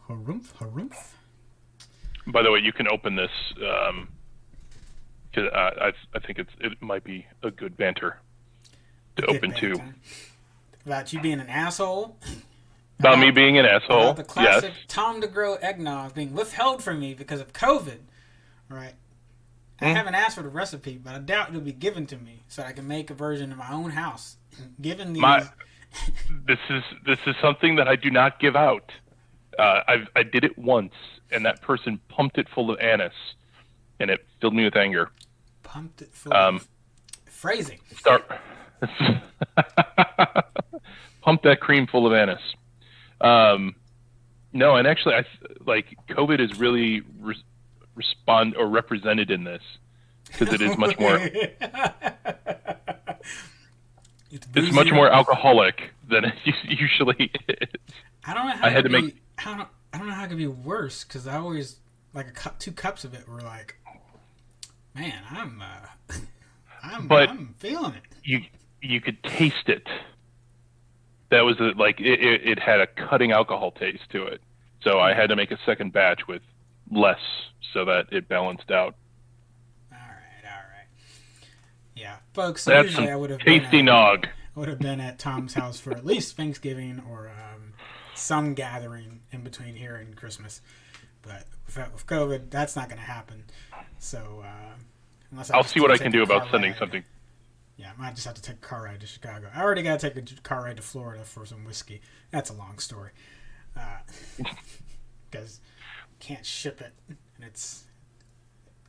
Harumph. By the way, you can open this because I think it might be a good banter to open too. About you being an asshole. About me being an asshole. About the classic Tom DeGroat eggnog being withheld from me because of COVID. Right. I haven't asked for the recipe, but I doubt it'll be given to me so I can make a version in my own house. Given these, this is something that I do not give out. I did it once, and that person pumped it full of anise, and it filled me with anger. Pumped it full of phrasing. Pump that cream full of anise. No, and actually, COVID is really represented in this because it is much more. It's much more alcoholic than it usually is. I don't know how. I don't know how it could be worse because I always like 2 cups of it were like, man, I'm feeling it. You could taste it. That was it had a cutting alcohol taste to it. So I had to make a second batch with less so that it balanced out. All right. Yeah, folks. That's usually some I would have tasty nog. I would have been at Tom's house for at least Thanksgiving or some gathering in between here and Christmas. But with COVID, that's not going to happen. So unless I'll see what I can do about sending something. Yeah, I might just have to take a car ride to Chicago. I already got to take a car ride to Florida for some whiskey. That's a long story. Because can't ship it. And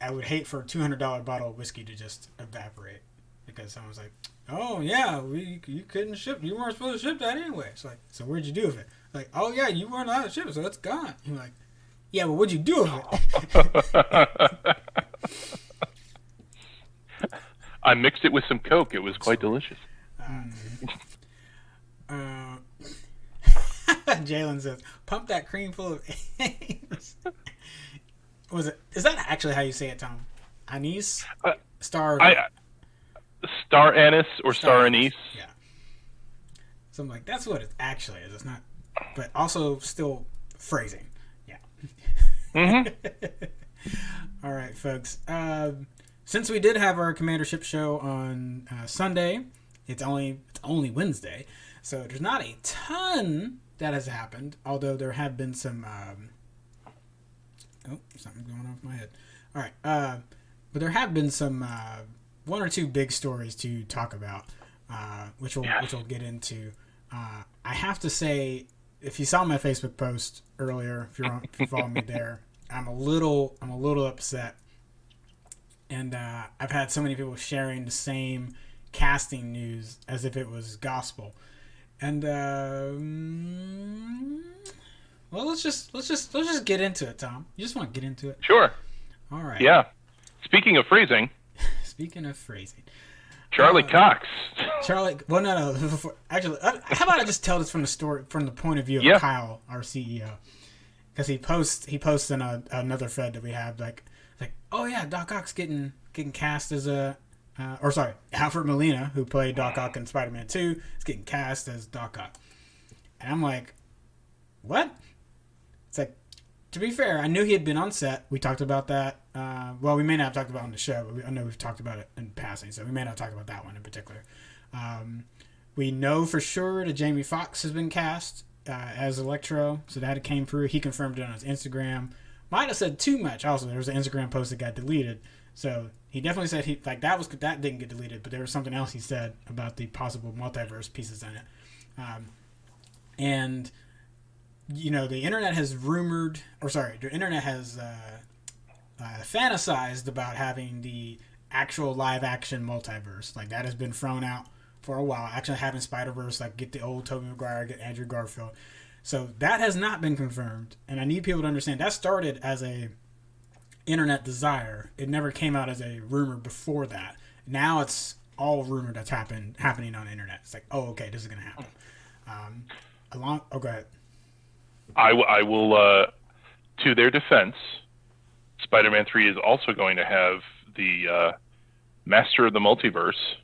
I would hate for a $200 bottle of whiskey to just evaporate. Because someone's like, oh, yeah, you couldn't ship. You weren't supposed to ship that anyway. It's like, so what'd you do with it? Like, oh, yeah, you weren't allowed to ship it, so it's gone. You're like, yeah, but what'd you do with it? I mixed it with some Coke. It was quite delicious. Jalen says, pump that cream full of anise. Is that actually how you say it, Tom? Anise? Star anise or star anise? Yeah. So I'm like, that's what it actually is. It's not, but also still phrasing. Yeah. Mm-hmm. All right, folks. Since we did have our Commander Shipp show on Sunday, it's only Wednesday, so there's not a ton that has happened. Although there have been some. Something's going on with my head. All right, but there have been some 1 or 2 big stories to talk about, which we'll get into. I have to say, if you saw my Facebook post earlier, if you follow me there, I'm a little upset. And I've had so many people sharing the same casting news as if it was gospel. And well, let's just get into it, Tom. You just want to get into it? Sure. All right. Yeah. Speaking of phrasing. Charlie Cox. Well, no. Actually, how about I just tell this from the point of view of Kyle, our CEO, because he posts in another thread that we have like, oh yeah, Doc Ock's getting cast as Alfred Molina, who played Doc Ock in Spider-Man 2, is getting cast as Doc Ock. And I'm like, what? It's like, to be fair, I knew he had been on set. We talked about that. Well, we may not have talked about it on the show, but I know we've talked about it in passing, so we may not talk about that one in particular. We know for sure that Jamie Foxx has been cast as Electro, so that came through. He confirmed it on his Instagram. Might have said too much. Also, there was an Instagram post that got deleted, so he definitely said that didn't get deleted, but there was something else he said about the possible multiverse pieces in it. And the internet has fantasized about having the actual live action multiverse. Like, that has been thrown out for a while. Actually having Spider-Verse, like, get the old Tobey Maguire, get Andrew Garfield. So that has not been confirmed, and I need people to understand that started as a internet desire. It never came out as a rumor before that. Now it's all rumor that's happening on the internet. It's like, oh, okay, this is gonna happen. Go ahead. I will. To their defense, Spider-Man 3 is also going to have the Master of the Multiverse.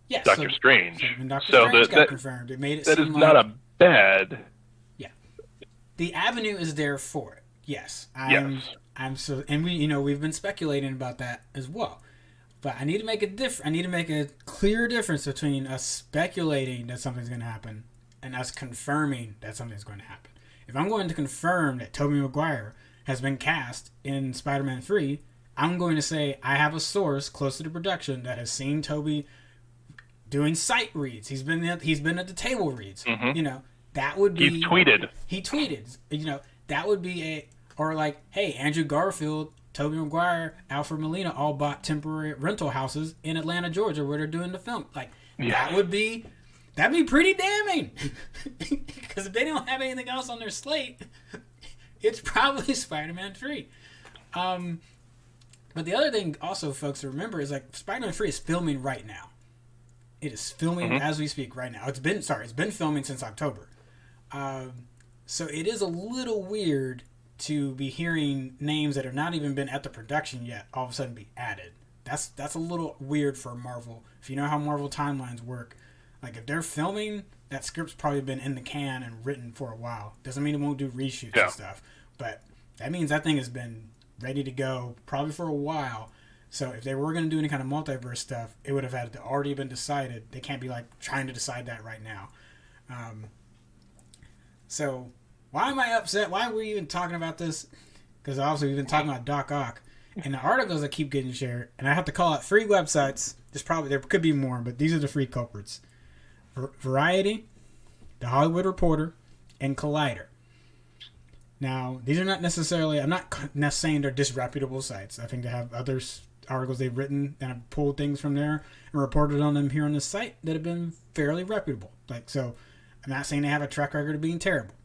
Yes, Doctor Strange. So Strange got confirmed. It made it seem not a bad. Yeah. the avenue is there for it. Yes. And we've been speculating about that as well. But I need to make I need to make a clear difference between us speculating that something's going to happen and us confirming that something's going to happen. If I'm going to confirm that Tobey Maguire has been cast in Spider-Man 3, I'm going to say I have a source close to the production that has seen Tobey doing sight reads. He's been at the table reads. Mm-hmm. That would be... He tweeted. That would be or like, hey, Andrew Garfield, Tobey Maguire, Alfred Molina all bought temporary rental houses in Atlanta, Georgia, where they're doing the film. Like, that'd be pretty damning. Because if they don't have anything else on their slate, it's probably Spider-Man 3. But the other thing also, folks, to remember is like Spider-Man 3 is filming right now. It is filming as we speak right now. It's been filming since October. So it is a little weird to be hearing names that have not even been at the production yet all of a sudden be added. That's a little weird for Marvel. If you know how Marvel timelines work, like if they're filming, that script's probably been in the can and written for a while. Doesn't mean it won't do reshoots and stuff, but that means that thing has been ready to go probably for a while. So if they were going to do any kind of multiverse stuff, it would have had to already been decided. They can't be like trying to decide that right now. So why am I upset? Why were you even talking about this? Because obviously we've been talking about Doc Ock and the articles that keep getting shared. And I have to call out 3 websites. There could be more, but these are the 3 culprits: Variety, The Hollywood Reporter, and Collider. Now, these are not necessarily... I'm not saying they're disreputable sites. I think they have other articles they've written and have pulled things from there and reported on them here on this site that have been fairly reputable. So, I'm not saying they have a track record of being terrible.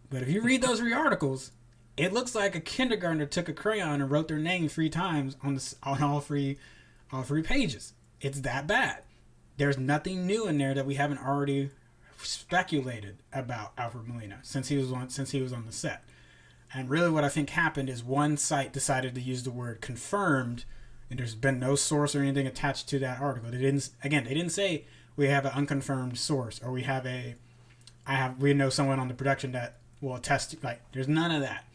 But if you read those 3 articles, it looks like a kindergartner took a crayon and wrote their name 3 times on all three pages. It's that bad. There's nothing new in there that we haven't already speculated about Alfred Molina since he was on the set. And really what I think happened is one site decided to use the word confirmed, and there's been no source or anything attached to that article. They didn't say we have an unconfirmed source or we know someone on the production that will attest. Like, there's none of that.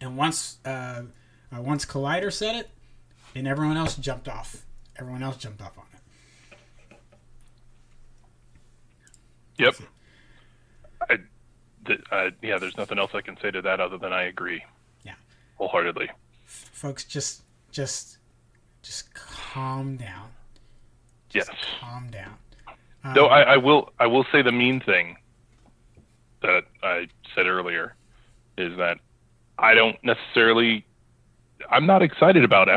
And once Collider said it, then everyone else jumped off. Everyone else jumped off on it. Yep. There's nothing else I can say to that other than I agree. Yeah. Wholeheartedly. Folks, just calm down. Yes. Calm down. Though I will say the mean thing that I said earlier is that I'm not excited about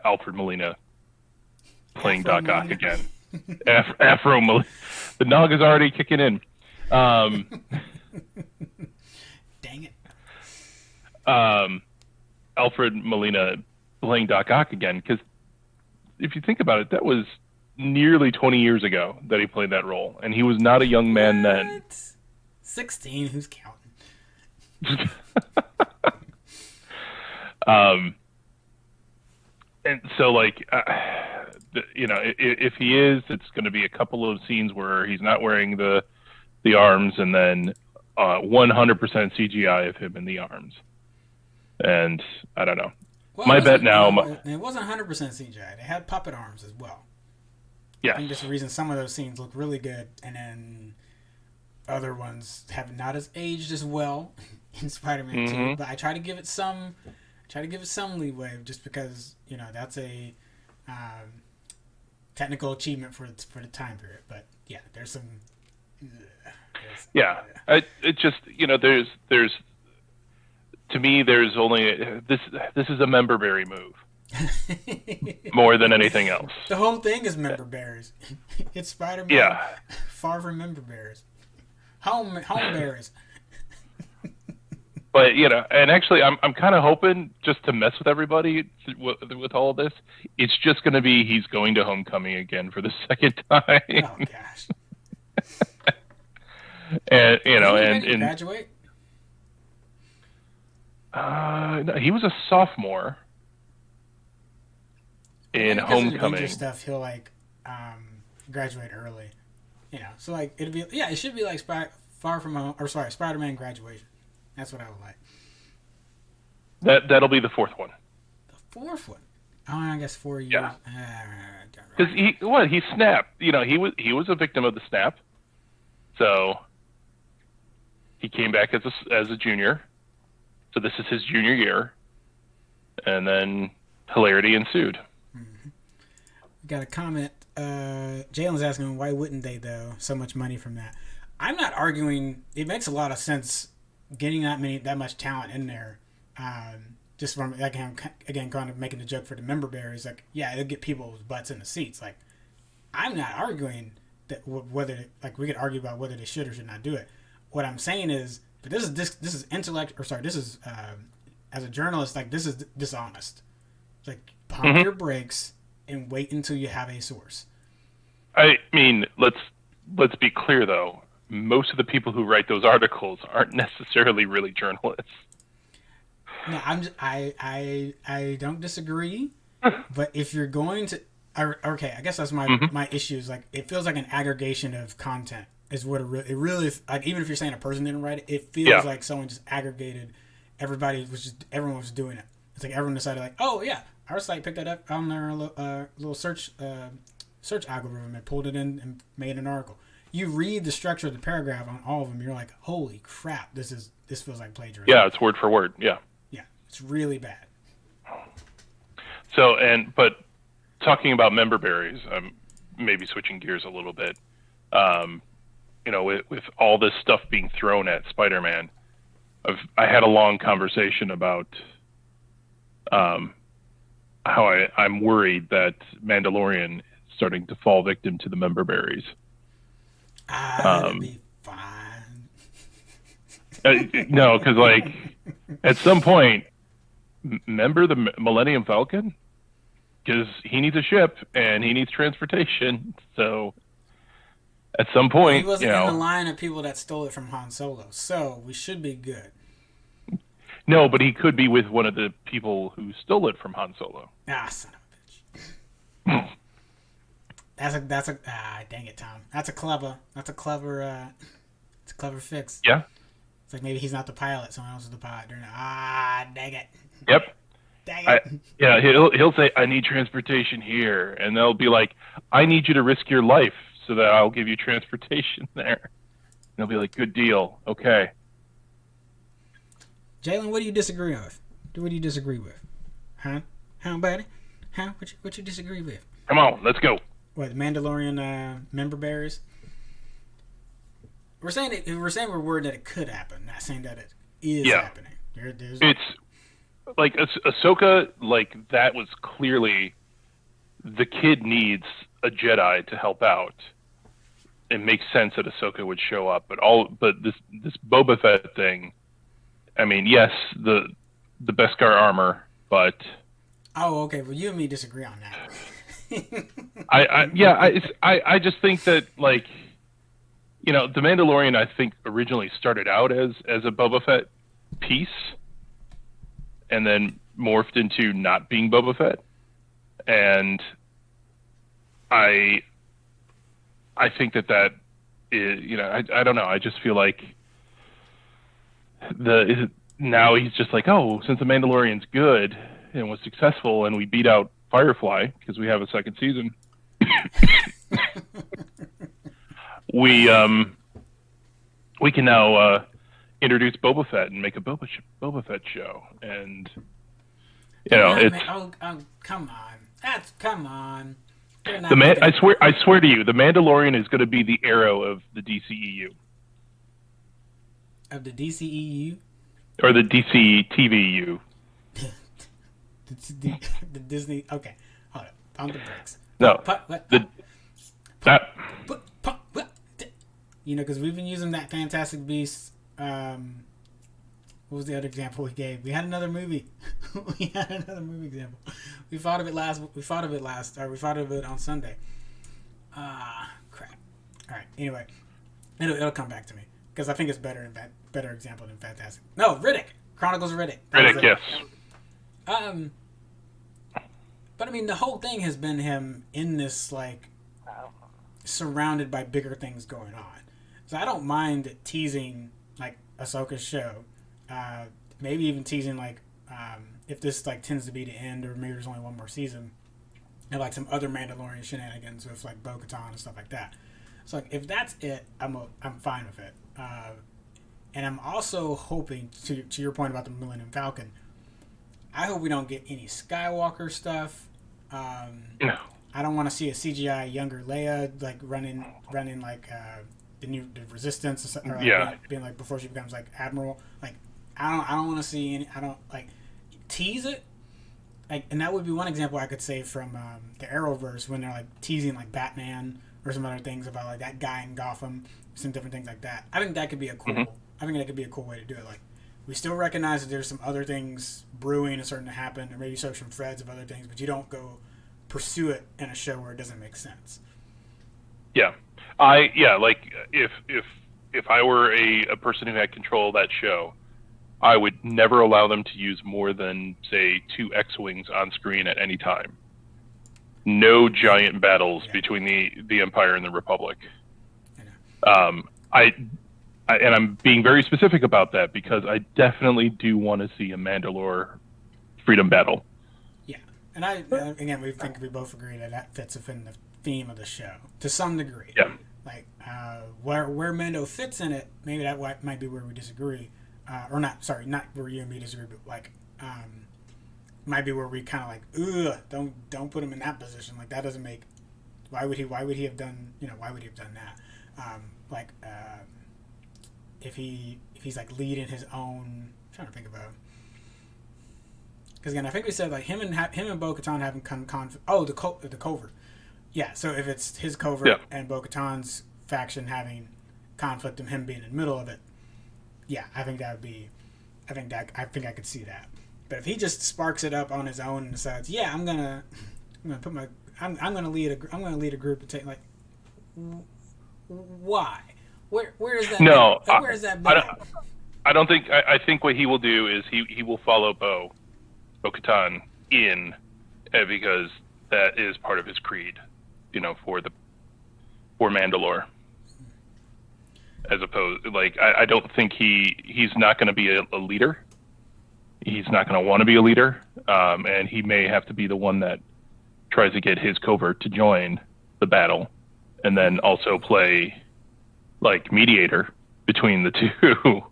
Alfred Molina playing Doc Ock again. Afro Molina. The nog is already kicking in. Dang it. Alfred Molina playing Doc Ock again, because if you think about it, that was nearly 20 years ago that he played that role, and he was not a young man then. 16, who's counting? And so, like, if he is, it's going to be a couple of scenes where he's not wearing the arms, and then 100% CGI of him in the arms. And I don't know. Well, my bet now... it wasn't 100% CGI. They had puppet arms as well. Yeah. I think that's the reason some of those scenes look really good, and then other ones have not as aged as well in Spider-Man 2. But I try to give it some leeway, just because that's a technical achievement for the time period. But yeah, there's some. It just there's to me there's only this is a member berry move more than anything else. The whole thing is member berries. It's Spider-Man. Yeah. Far from member berries. Home berries. But and actually, I'm kind of hoping, just to mess with everybody with all of this, it's just going to be he's going to Homecoming again for the second time. Oh gosh. And and graduate. No, he was a sophomore in Homecoming. Of stuff, he'll graduate early. So it should be like Far From Home, or sorry, Spider-Man Graduation. That's what I would like. That'll be the fourth one. The fourth one. Oh, I guess 4 years. Yeah. Because he snapped. You know, he was a victim of the snap. So he came back as a junior. So this is his junior year, and then hilarity ensued. Mm-hmm. We got a comment. Jalen's asking, why wouldn't they, though? So much money from that. I'm not arguing. It makes a lot of sense getting that much talent in there. Just from, again, kind of making the joke for the member berries. Like, yeah, it'll get people's butts in the seats. Like, I'm not arguing that whether, like, we could argue about whether they should or should not do it. What I'm saying is, but this is intellect, or sorry, this is as a journalist, like, this is dishonest. It's like, pump your brakes and wait until you have a source. I mean, let's be clear though. Most of the people who write those articles aren't necessarily really journalists. No, I don't disagree, but if you're going to, okay, I guess that's my issue. Is like, it feels like an aggregation of content is what it really like. Even if you're saying a person didn't write it, it feels like someone just aggregated. Everyone was doing it. It's like everyone decided, like, oh yeah, our site picked that up on their little search algorithm and pulled it in and made an article. You read the structure of the paragraph on all of them, you're like, holy crap, this feels like plagiarism. Yeah, it's word for word. Yeah. Yeah, it's really bad. So, but talking about member berries, I'm maybe switching gears a little bit. You know, with all this stuff being thrown at Spider-Man, I had a long conversation about how I'm worried that Mandalorian is starting to fall victim to the member berries. It'll be fine. No, because like at some point, remember the Millennium Falcon? Because he needs a ship and he needs transportation. So at some point, he wasn't in the line of people that stole it from Han Solo, so we should be good. No, but he could be with one of the people who stole it from Han Solo. Ah, son of a bitch. That's a dang it, Tom. That's a clever fix. Yeah. It's like maybe he's not the pilot, someone else is the pilot. Dang it. Yep. Dang it. Yeah, he'll say, I need transportation here. And they'll be like, I need you to risk your life so that I'll give you transportation there. And they'll be like, good deal. Okay. Jalen, what do you disagree with? What do you disagree with? Huh, buddy? Huh? What you disagree with? Come on, let's go. What, Mandalorian member berries? We're we're worried that it could happen, not saying that it is happening. It's like Ahsoka, like that was clearly the kid needs a Jedi to help out. It makes sense that Ahsoka would show up, but this Boba Fett thing, I mean, yes, the Beskar armor, but oh, okay. Well, you and me disagree on that. I just think that, like, you know, the Mandalorian, I think originally started out as a Boba Fett piece, and then morphed into not being Boba Fett, and I think that is, you know, I don't know. I just feel like now he's just like, oh, since the Mandalorian's good and was successful, and we beat out Firefly because we have a second season, we can now introduce Boba Fett and make a Boba Fett show, and you know, it's come on, come on. I swear to you, the Mandalorian is going to be the arrow of the DCEU. Of the DCEU? Or the DC TVU. the Disney. Okay, hold up. Pump the brakes. No. You know, because we've been using that Fantastic Beasts. What was the other example we gave? We had another movie. We had another movie example. We thought of it on Sunday. Crap. All right. Anyway, it'll come back to me because I think it's better example than Fantastic. No, Riddick. Chronicles of Riddick. Riddick, yes. But I mean, the whole thing has been him in this, like, surrounded by bigger things going on. So I don't mind teasing like Ahsoka's show, maybe even teasing like if this like tends to be the end, or maybe there's only one more season, and like some other Mandalorian shenanigans with like Bo-Katan and stuff like that. So like if that's it, I'm fine with it. And I'm also hoping to your point about the Millennium Falcon. I hope we don't get any Skywalker stuff. No. I don't want to see a CGI younger Leia like running like the Resistance, or like being like before she becomes like Admiral. Like I don't want to see any. I don't like tease it. Like, and that would be one example I could say from the Arrowverse, when they're like teasing like Batman or some other things about like that guy in Gotham, some different things like that. I think that could be a cool. Mm-hmm. I think that could be a cool way to do it. Like, we still recognize that there's some other things brewing and starting to happen, or maybe some threads of other things, but you don't go pursue it in a show where it doesn't make sense. Yeah, like if I were a person who had control of that show, I would never allow them to use more than, say, 2 X-Wings on screen at any time. No giant battles between the Empire and the Republic. And I'm being very specific about that because I definitely do want to see a Mandalore freedom battle. Yeah, and again, we think we both agree that fits within the theme of the show to some degree. Yeah. Like where Mando fits in it, maybe that might be where we disagree, or not. Sorry, not where you and me disagree, but like might be where we kind of like, don't put him in that position. Like that doesn't make. Why would he have done? Why would he have done that? If he's like leading his own. I'm trying to think about. Because again, I think we said like him and Bo-Katan having conflict. Oh, the covert. Yeah, so if it's his covert and Bo-Katan's faction having conflict and him being in the middle of it, yeah, I think that would be. I think I could see that. But if he just sparks it up on his own and decides, yeah, I'm gonna lead a group and take like, why? Where is that? No, where is that? I don't think. I think what he will do is he will follow Bo-Katan in, because that is part of his creed, for Mandalore. As opposed, like I don't think he's not going to be a leader. He's not going to want to be a leader, and he may have to be the one that tries to get his covert to join the battle, and then also play like mediator between the two.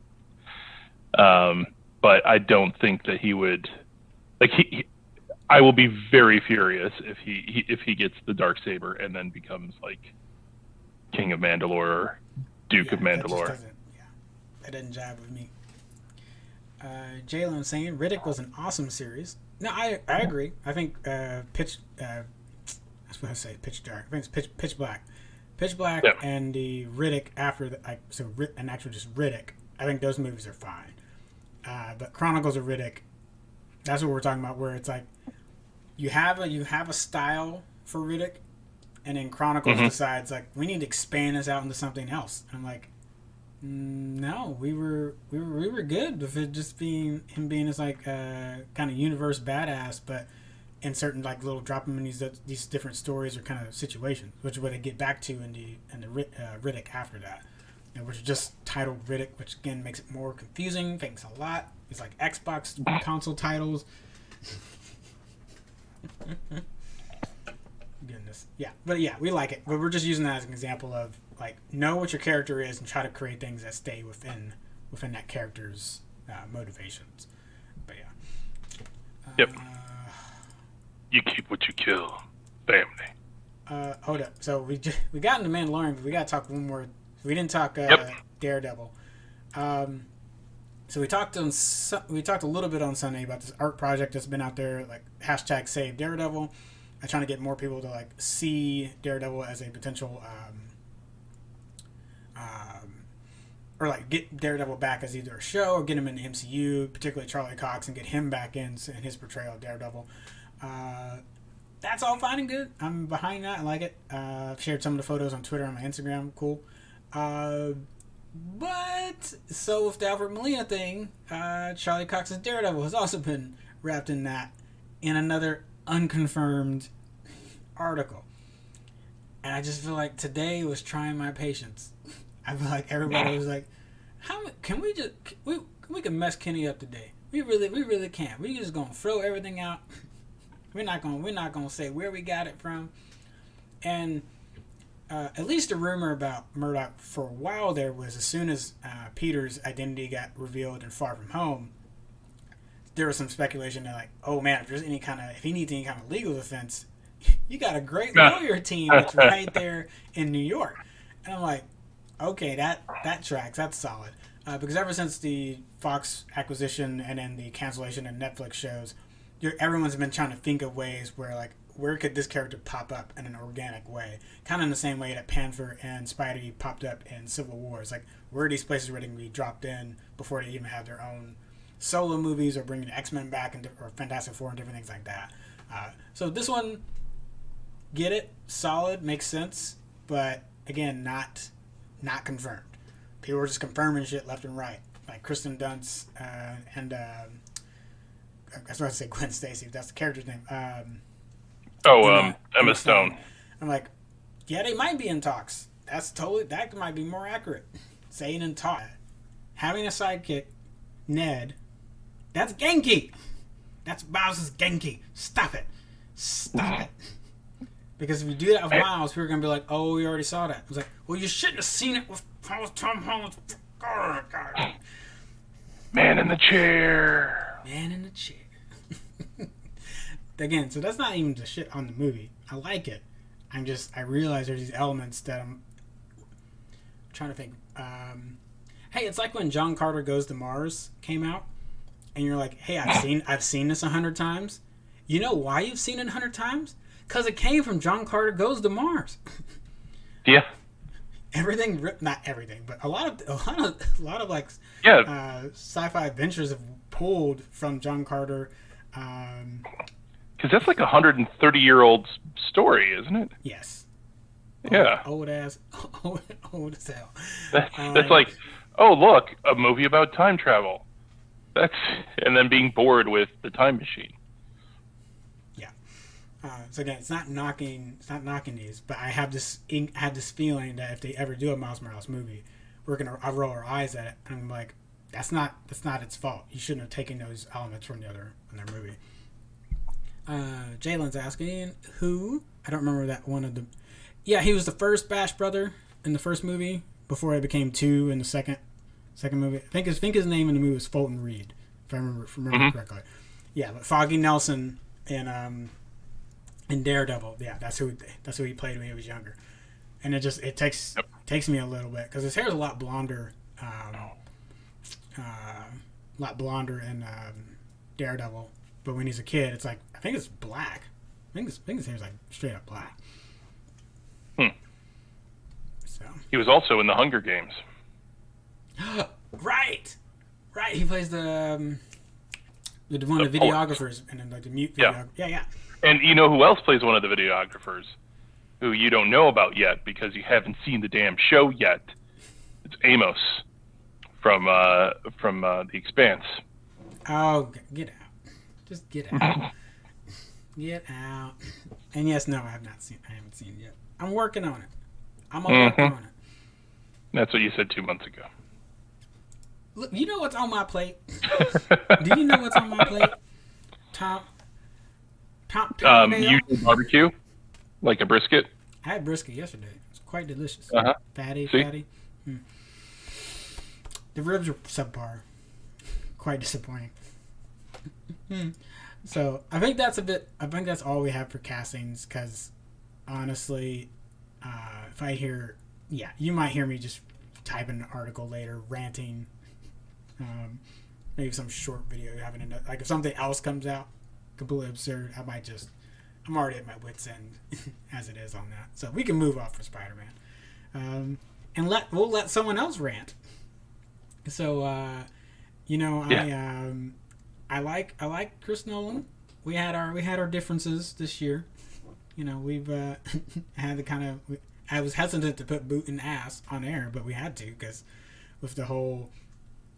But I don't think that he would. Like I will be very furious if he gets the Darksaber and then becomes like King of Mandalore or Duke of Mandalore. That doesn't jive with me. Jalen saying Riddick was an awesome series. No, I agree. I think Pitch Dark. I think it's Pitch Black. Pitch Black and the Riddick after and actually just Riddick. I think those movies are fine. But Chronicles of Riddick, that's what we're talking about. Where it's like you have a style for Riddick, and then Chronicles decides like we need to expand this out into something else. And I'm like, no, we were good with it just being this like kind of universe badass, but in certain like little drop them in these different stories or kind of situations, which is what they get back to in the Riddick after that, which is just titled Riddick, which again makes it more confusing. Thanks a lot. It's like Xbox console titles. Goodness, yeah, but yeah, we like it. But we're just using that as an example of like know what your character is and try to create things that stay within that character's motivations. But yeah. Yep. You keep what you kill, family. Hold up. So we got into Mandalorian, but we got to talk one more. We didn't talk Daredevil. So we talked a little bit on Sunday about this art project that's been out there, like hashtag Save Daredevil. I'm trying to get more people to like see Daredevil as a potential, or like get Daredevil back as either a show or get him in the MCU, particularly Charlie Cox, and get him back in his portrayal of Daredevil. That's all fine and good. I'm behind that. I like it. I've shared some of the photos on Twitter and my Instagram. Cool. But so with the Alfred Molina thing, Charlie Cox's Daredevil has also been wrapped in that in another unconfirmed article. And I just feel like today was trying my patience. I feel like everybody was like, can we just we can mess Kenny up today? We really can't. We just gonna throw everything out. We're not gonna say where we got it from. And at least a rumor about Murdoch for a while there was, as soon as Peter's identity got revealed in Far From Home, there was some speculation that, like, oh man, if he needs any kind of legal defense, you got a great lawyer team that's right there in New York. And I'm like, okay, that tracks. That's solid. Because ever since the Fox acquisition and then the cancellation of Netflix shows, everyone's been trying to think of ways where could this character pop up in an organic way? Kind of in the same way that Panther and Spidey popped up in Civil War. It's like, where are these places where they can be dropped in before they even have their own solo movies or bringing the X-Men back or Fantastic Four and different things like that. So this one, get it, solid, makes sense, but again, not confirmed. People were just confirming shit left and right, like Kristen Dunst and I was about to say Gwen Stacy. That's the character's name. Emma Stone. I'm like, yeah, they might be in talks. That might be more accurate. Saying in talks, having a sidekick, Ned. That's Genki. That's Miles' Genki. Stop it. Because if you do that with Miles, people are going to be like, oh, we already saw that. I was like, well, you shouldn't have seen it with Tom Holland. Man in the chair. Again, so that's not even the shit on the movie. I like it. I realize there's these elements that I'm trying to think. Hey, it's like when John Carter Goes to Mars came out. And you're like, hey, I've seen this 100 times. You know why you've seen it 100 times? Because it came from John Carter Goes to Mars. Yeah. Not everything, but a lot of like sci-fi adventures have pulled from John Carter. Because that's like 130-year-old story, isn't it? Yes. Yeah. Old as hell. That's like, oh look, a movie about time travel. And then being bored with the time machine. Yeah. So again, it's not knocking these, but I have this feeling that if they ever do a Miles Morales movie, I roll our eyes at it, and I'm like, that's not its fault. You shouldn't have taken those elements from their movie. Jalen's asking who? I don't remember that one of the. Yeah, he was the first Bash brother in the first movie before it became two in the second movie. I think his name in the movie was Fulton Reed, if I remember correctly. Yeah, but Foggy Nelson in Daredevil, yeah, that's who he played when he was younger. And it takes me a little bit because his hair is a lot blonder, in Daredevil. But when he's a kid, it's like I think it's black. I think his hair's like straight up black. So he was also in the Hunger Games. Right. He plays the one of the videographers, and then like the mute videographer. Yeah. And you know who else plays one of the videographers, who you don't know about yet because you haven't seen the damn show yet? It's Amos from The Expanse. Oh, get out! Just get out! Get out! And yes, no, I haven't seen it yet. I'm working on it. I'm working on it. That's what you said 2 months ago. Look, you know what's on my plate? Do you know what's on my plate? Tom you do barbecue? Like a brisket? I had brisket yesterday. It's quite delicious. Uh-huh. Fatty. The ribs are subpar. Quite disappointing. So I think that's all we have for castings, because honestly, if I hear, you might hear me just type in an article later, ranting, maybe some short video having like if something else comes out completely absurd, I'm already at my wit's end as it is on that. So we can move off for Spider-Man, and we'll let someone else rant. So I like Chris Nolan. We had our differences this year. We've had the kind of. I was hesitant to put boot and ass on air, but we had to, because with the whole,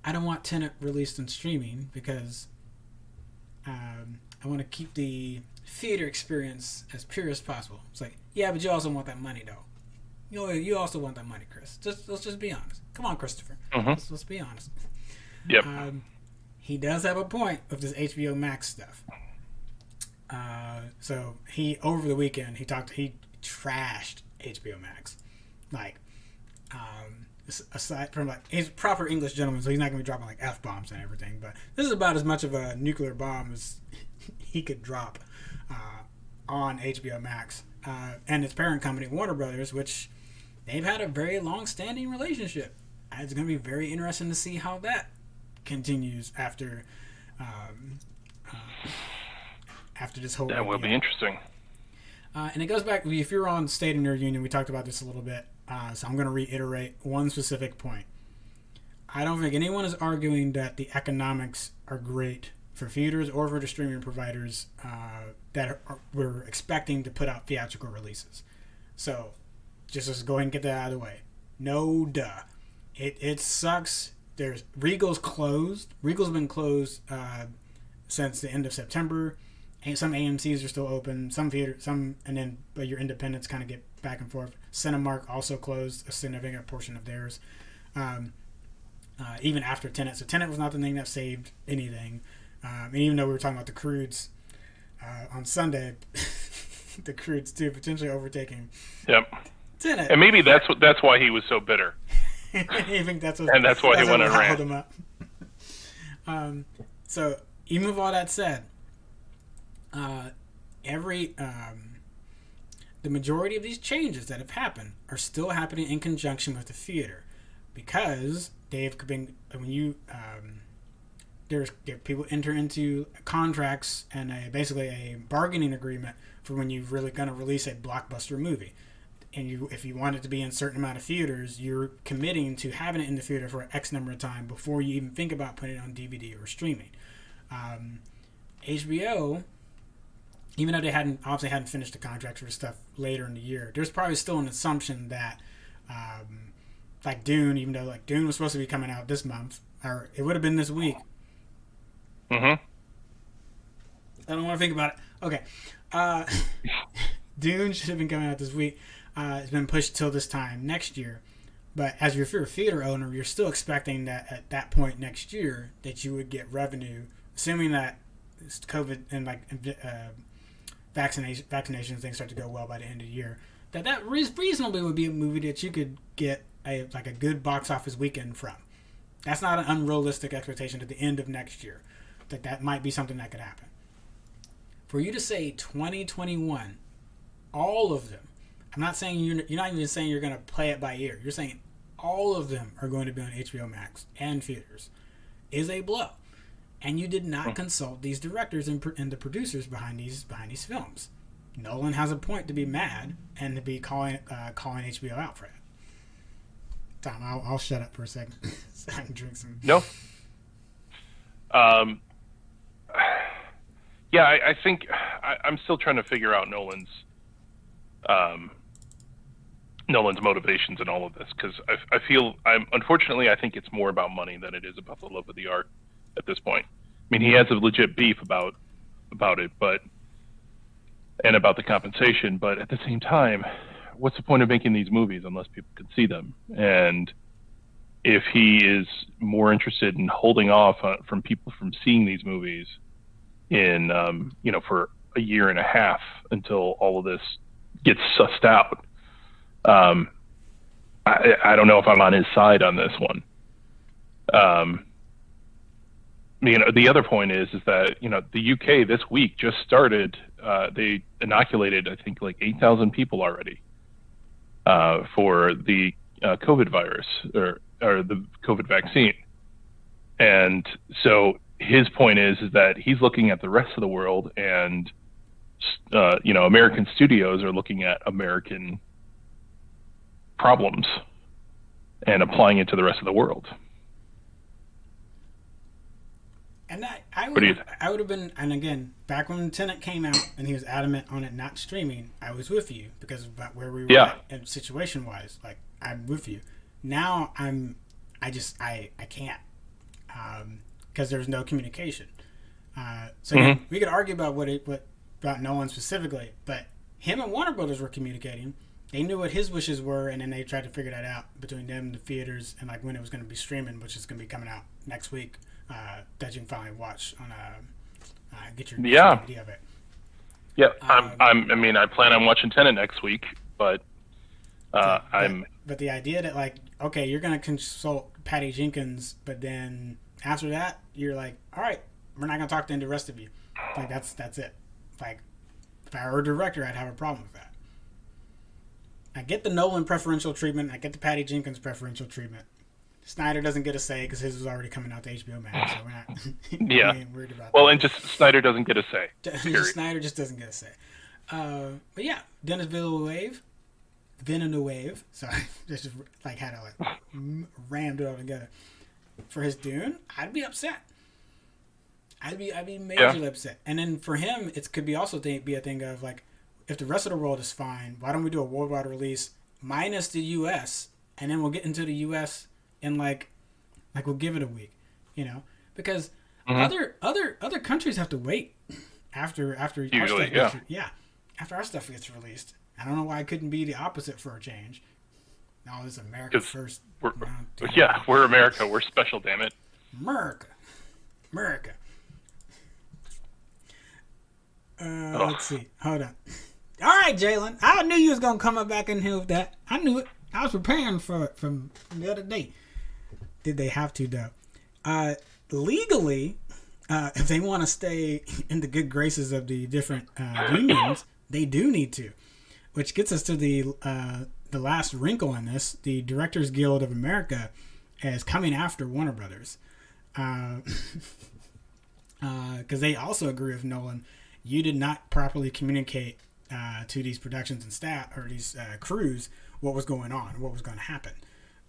I don't want Tenet released in streaming because I want to keep the theater experience as pure as possible. It's like, yeah, but you also want that money though. You also want that money, Chris. Let's just be honest. Come on, Christopher. Mm-hmm. Let's be honest. Yep. He does have a point with this HBO Max stuff. So he over the weekend he trashed HBO Max, like aside from like he's a proper English gentleman, so he's not gonna be dropping like F-bombs and everything. But this is about as much of a nuclear bomb as he could drop on HBO Max and its parent company Warner Brothers, which they've had a very long-standing relationship. It's gonna be very interesting to see how that continues after this whole. That will be interesting. And it goes back, if you're on State of Nerd Union, we talked about this a little bit, so I'm going to reiterate one specific point. I don't think anyone is arguing that the economics are great for theaters or for the streaming providers we're expecting to put out theatrical releases. So just go ahead and get that out of the way. No duh. It sucks. Regal's closed. Regal's been closed since the end of September. Some AMCs are still open. Some theaters, but your independents kind of get back and forth. Cinemark also closed a significant portion of theirs, even after Tenet. So Tenet was not the thing that saved anything. And even though we were talking about the Croods on Sunday, the Croods too potentially overtaking. Yep. Tenet. And maybe that's why he was so bitter. I think that's why he went on rant. Him up. So even with all that said, the majority of these changes that have happened are still happening in conjunction with the theater, because they've been people enter into contracts and basically a bargaining agreement for when you're really going to release a blockbuster movie. And if you want it to be in a certain amount of theaters, you're committing to having it in the theater for X number of time before you even think about putting it on DVD or streaming. HBO, even though they obviously hadn't finished the contracts for stuff later in the year, there's probably still an assumption that, like Dune, even though like Dune was supposed to be coming out this month, or it would have been this week. Mm-hmm. I don't want to think about it. Okay. Dune should have been coming out this week. It's been pushed till this time next year. But if you're a theater owner, you're still expecting that at that point next year that you would get revenue, assuming that COVID and vaccination things start to go well by the end of the year. That reasonably would be a movie that you could get a good box office weekend from. That's not an unrealistic expectation at the end of next year. That might be something that could happen. For you to say 2021, all of them. I'm not saying you're not even saying you're going to play it by ear. You're saying all of them are going to be on HBO Max and theaters is a blow. And you did not consult these directors and the producers behind these films. Nolan has a point to be mad and to be calling HBO out for it. Tom, I'll shut up for a second so I can drink some. No. Yeah, I think I'm still trying to figure out Nolan's motivations in all of this, because I think it's more about money than it is about the love of the art at this point. I mean, he has a legit beef about it, and about the compensation, but at the same time, what's the point of making these movies unless people can see them? And if he is more interested in holding off from people from seeing these movies in for a year and a half until all of this gets sussed out, I don't know if I'm on his side on this one. The other point is that the UK this week just started. They inoculated, I think, like 8,000 people already for the COVID virus or the COVID vaccine. And so his point is that he's looking at the rest of the world, and American studios are looking at American problems and applying it to the rest of the world. And I would have been, and again, back when Tenet came out and he was adamant on it not streaming, I was with you because of about where we were at, and situation-wise, like, I'm with you. Now I can't, because there's no communication. So again, we could argue about about Nolan specifically, but him and Warner Brothers were communicating. They knew what his wishes were, and then they tried to figure that out between them, the theaters, and like when it was going to be streaming, which is going to be coming out next week. That you can finally watch on get your DVD of it. Yeah, I plan on watching Tenet next week, but But the idea that like, okay, you're going to consult Patty Jenkins, but then after that, you're like, all right, we're not going to talk to any of the rest of you. Like that's it. Like, if I were a director, I'd have a problem with that. I get the Nolan preferential treatment. I get the Patty Jenkins preferential treatment. Snyder doesn't get a say because his was already coming out to HBO Max, so we're not we ain't worried about that. And just Snyder doesn't get a say. Snyder just doesn't get a say. But yeah, Dennis Villeneuve. Sorry, just like had to like rammed it all together. For his Dune, I'd be upset. I'd be majorly upset. And then for him, it could be also be a thing of like, if the rest of the world is fine, why don't we do a worldwide release minus the U.S. and then we'll get into the U.S. and like we'll give it a week, because other countries have to wait after usually, our stuff after our stuff gets released. I don't know why it couldn't be the opposite for a change. No, this is America first. We're America. We're special, damn it. America. Let's see. Hold on. All right, Jalen. I knew you was gonna come up back in here with that. I knew it. I was preparing for it from the other day. Did they have to though? Legally, if they want to stay in the good graces of the different unions, they do need to. Which gets us to the last wrinkle in this. The Directors Guild of America is coming after Warner Brothers. Because they also agree with Nolan. You did not properly communicate to these productions and staff, or these crews, what was going on, what was going to happen.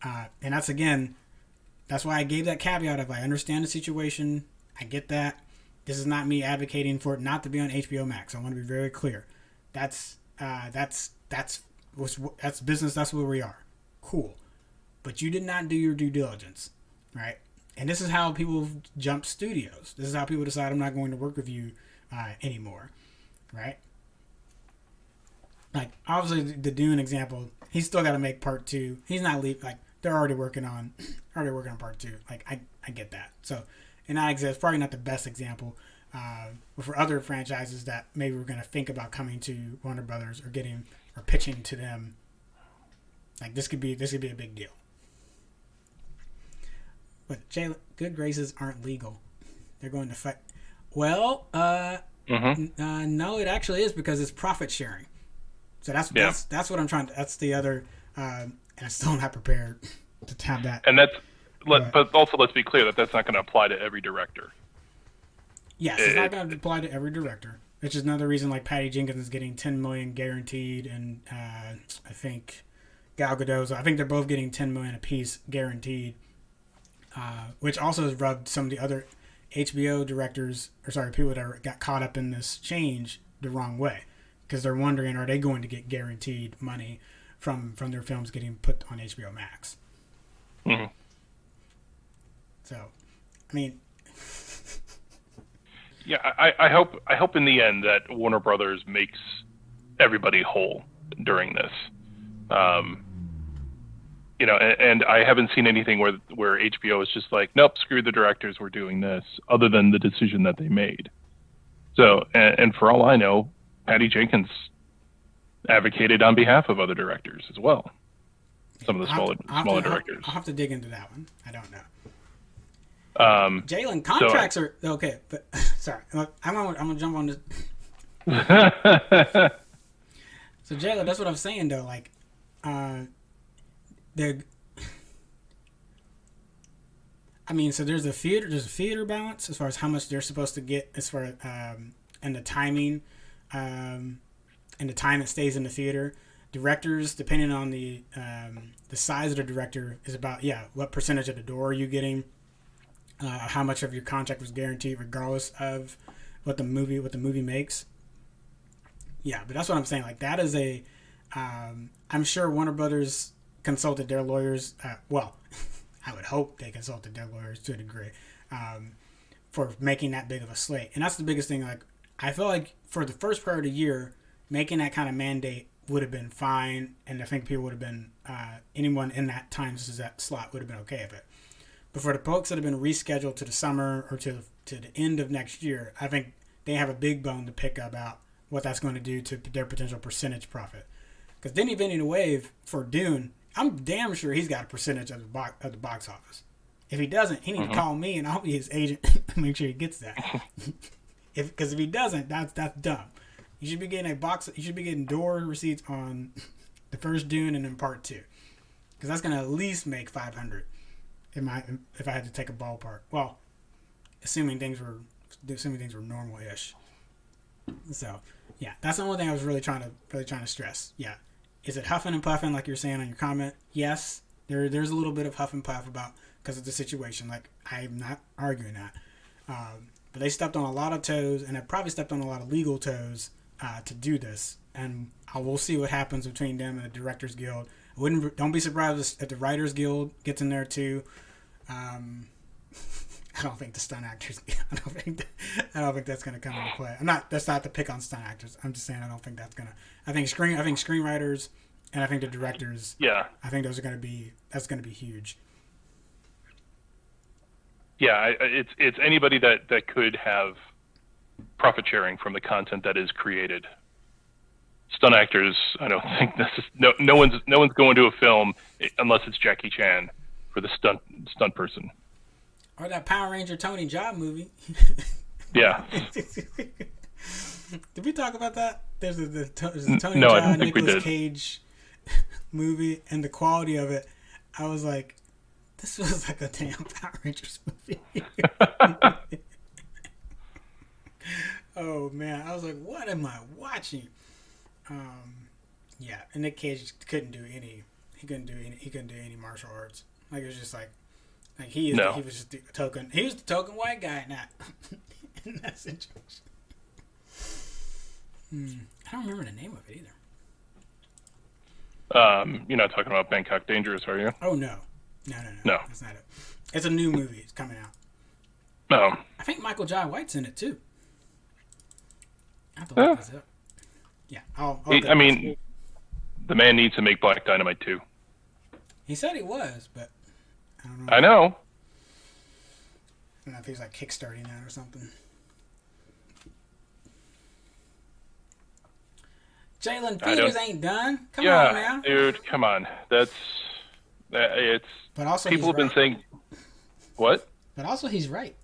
And that's why I gave that caveat of I understand the situation. I get that. This is not me advocating for it not to be on HBO Max. I want to be very clear. That's business. That's where we are. Cool. But you did not do your due diligence, right? And this is how people jump studios. This is how people decide I'm not going to work with you anymore, right? Like obviously the Dune example, he's still got to make part 2. He's not like they're already working on part 2. Like I get that. So and that exists probably not the best example. But for other franchises that maybe we're going to think about coming to Warner Brothers or pitching to them, like this could be a big deal. But Jay, good graces aren't legal. They're going to fight. Well, no, it actually is because it's profit sharing. So that's what I'm trying to. That's the other. And I still not prepared to have that. And but also let's be clear that's not going to apply to every director. Yes, it's not going to apply to every director. Which is another reason, like Patty Jenkins is getting $10 million guaranteed, and I think Gal Gadot's. I think they're both getting $10 million apiece guaranteed, which also has rubbed some of the other HBO directors, people that got caught up in this change the wrong way, because they're wondering, are they going to get guaranteed money from their films getting put on HBO Max? Mm-hmm. So, I mean. Yeah, I hope in the end that Warner Brothers makes everybody whole during this. And I haven't seen anything where HBO is just like, nope, screw the directors, we're doing this, other than the decision that they made. So, and for all I know, Patty Jenkins advocated on behalf of other directors as well. Some of the smaller directors. I'll have to dig into that one. I don't know. Jalen, contracts are okay, but sorry, I'm gonna jump on this. So Jalen, that's what I'm saying though. Like, so there's a theater balance as far as how much they're supposed to get as far and the timing, and the time it stays in the theater. Directors, depending on the size of the director, is about what percentage of the door are you getting. How much of your contract was guaranteed, regardless of what the movie makes. Yeah, but that's what I'm saying. Like that is I'm sure Warner Brothers consulted their lawyers. Well, I would hope they consulted their lawyers to a degree for making that big of a slate. And that's the biggest thing. Like I feel like for the first part of the year, making that kind of mandate would have been fine, and I think people would have been anyone in that time slot would have been okay with it. But for the folks that have been rescheduled to the summer or to the end of next year, I think they have a big bone to pick about what that's going to do to their potential percentage profit. Because Denny Villeneuve for Dune, I'm damn sure he's got a percentage of the box office. If he doesn't, he needs to call me and I'll be his agent and make sure he gets that. Because if he doesn't, that's dumb. You should be getting door receipts on the first Dune and then part 2, because that's gonna at least make 500. If I had to take a ballpark, well, assuming things were normal-ish. So yeah, that's the only thing I was really trying to stress. Yeah, is it huffing and puffing like you're saying on your comment? Yes, there's a little bit of huff and puff because of the situation. Like, I'm not arguing that, but they stepped on a lot of toes, and have probably stepped on a lot of legal toes to do this. And we'll see what happens between them and the Directors Guild. Don't be surprised if the Writers Guild gets in there too. I don't think the stunt actors. I don't think that's going to come into play. That's not to pick on stunt actors. I'm just saying I don't think that's going to. I think screenwriters and I think the directors. Yeah. I think those are going to be. That's going to be huge. Yeah, it's anybody that could have profit sharing from the content that is created. Stunt actors, I don't think this is no one's going to a film unless it's Jackie Chan for the stunt person. Or that Power Ranger Tony Jaa movie. Yeah. Did we talk about that? There's a Tony no, Jaa, Nicolas Cage movie, and the quality of it. I was like, this was like a damn Power Rangers movie. Oh man, I was like, what am I watching? Yeah, and Nick Cage couldn't do any. He couldn't do any martial arts. Like, it was just like he was just the token. He was the token white guy in that situation. I don't remember the name of it either. You're not talking about Bangkok Dangerous, are you? Oh no. That's not it. It's a new movie. It's coming out. Oh. I think Michael Jai White's in it too. I have to look this up. Yeah, I mean, the man needs to make Black Dynamite too. He said he was, but I don't know. I know. I don't know if he's like kickstarting that or something. Jalen Peters ain't done. Come on now, dude. Come on. It's. But also, people have been saying, what? But also, he's right.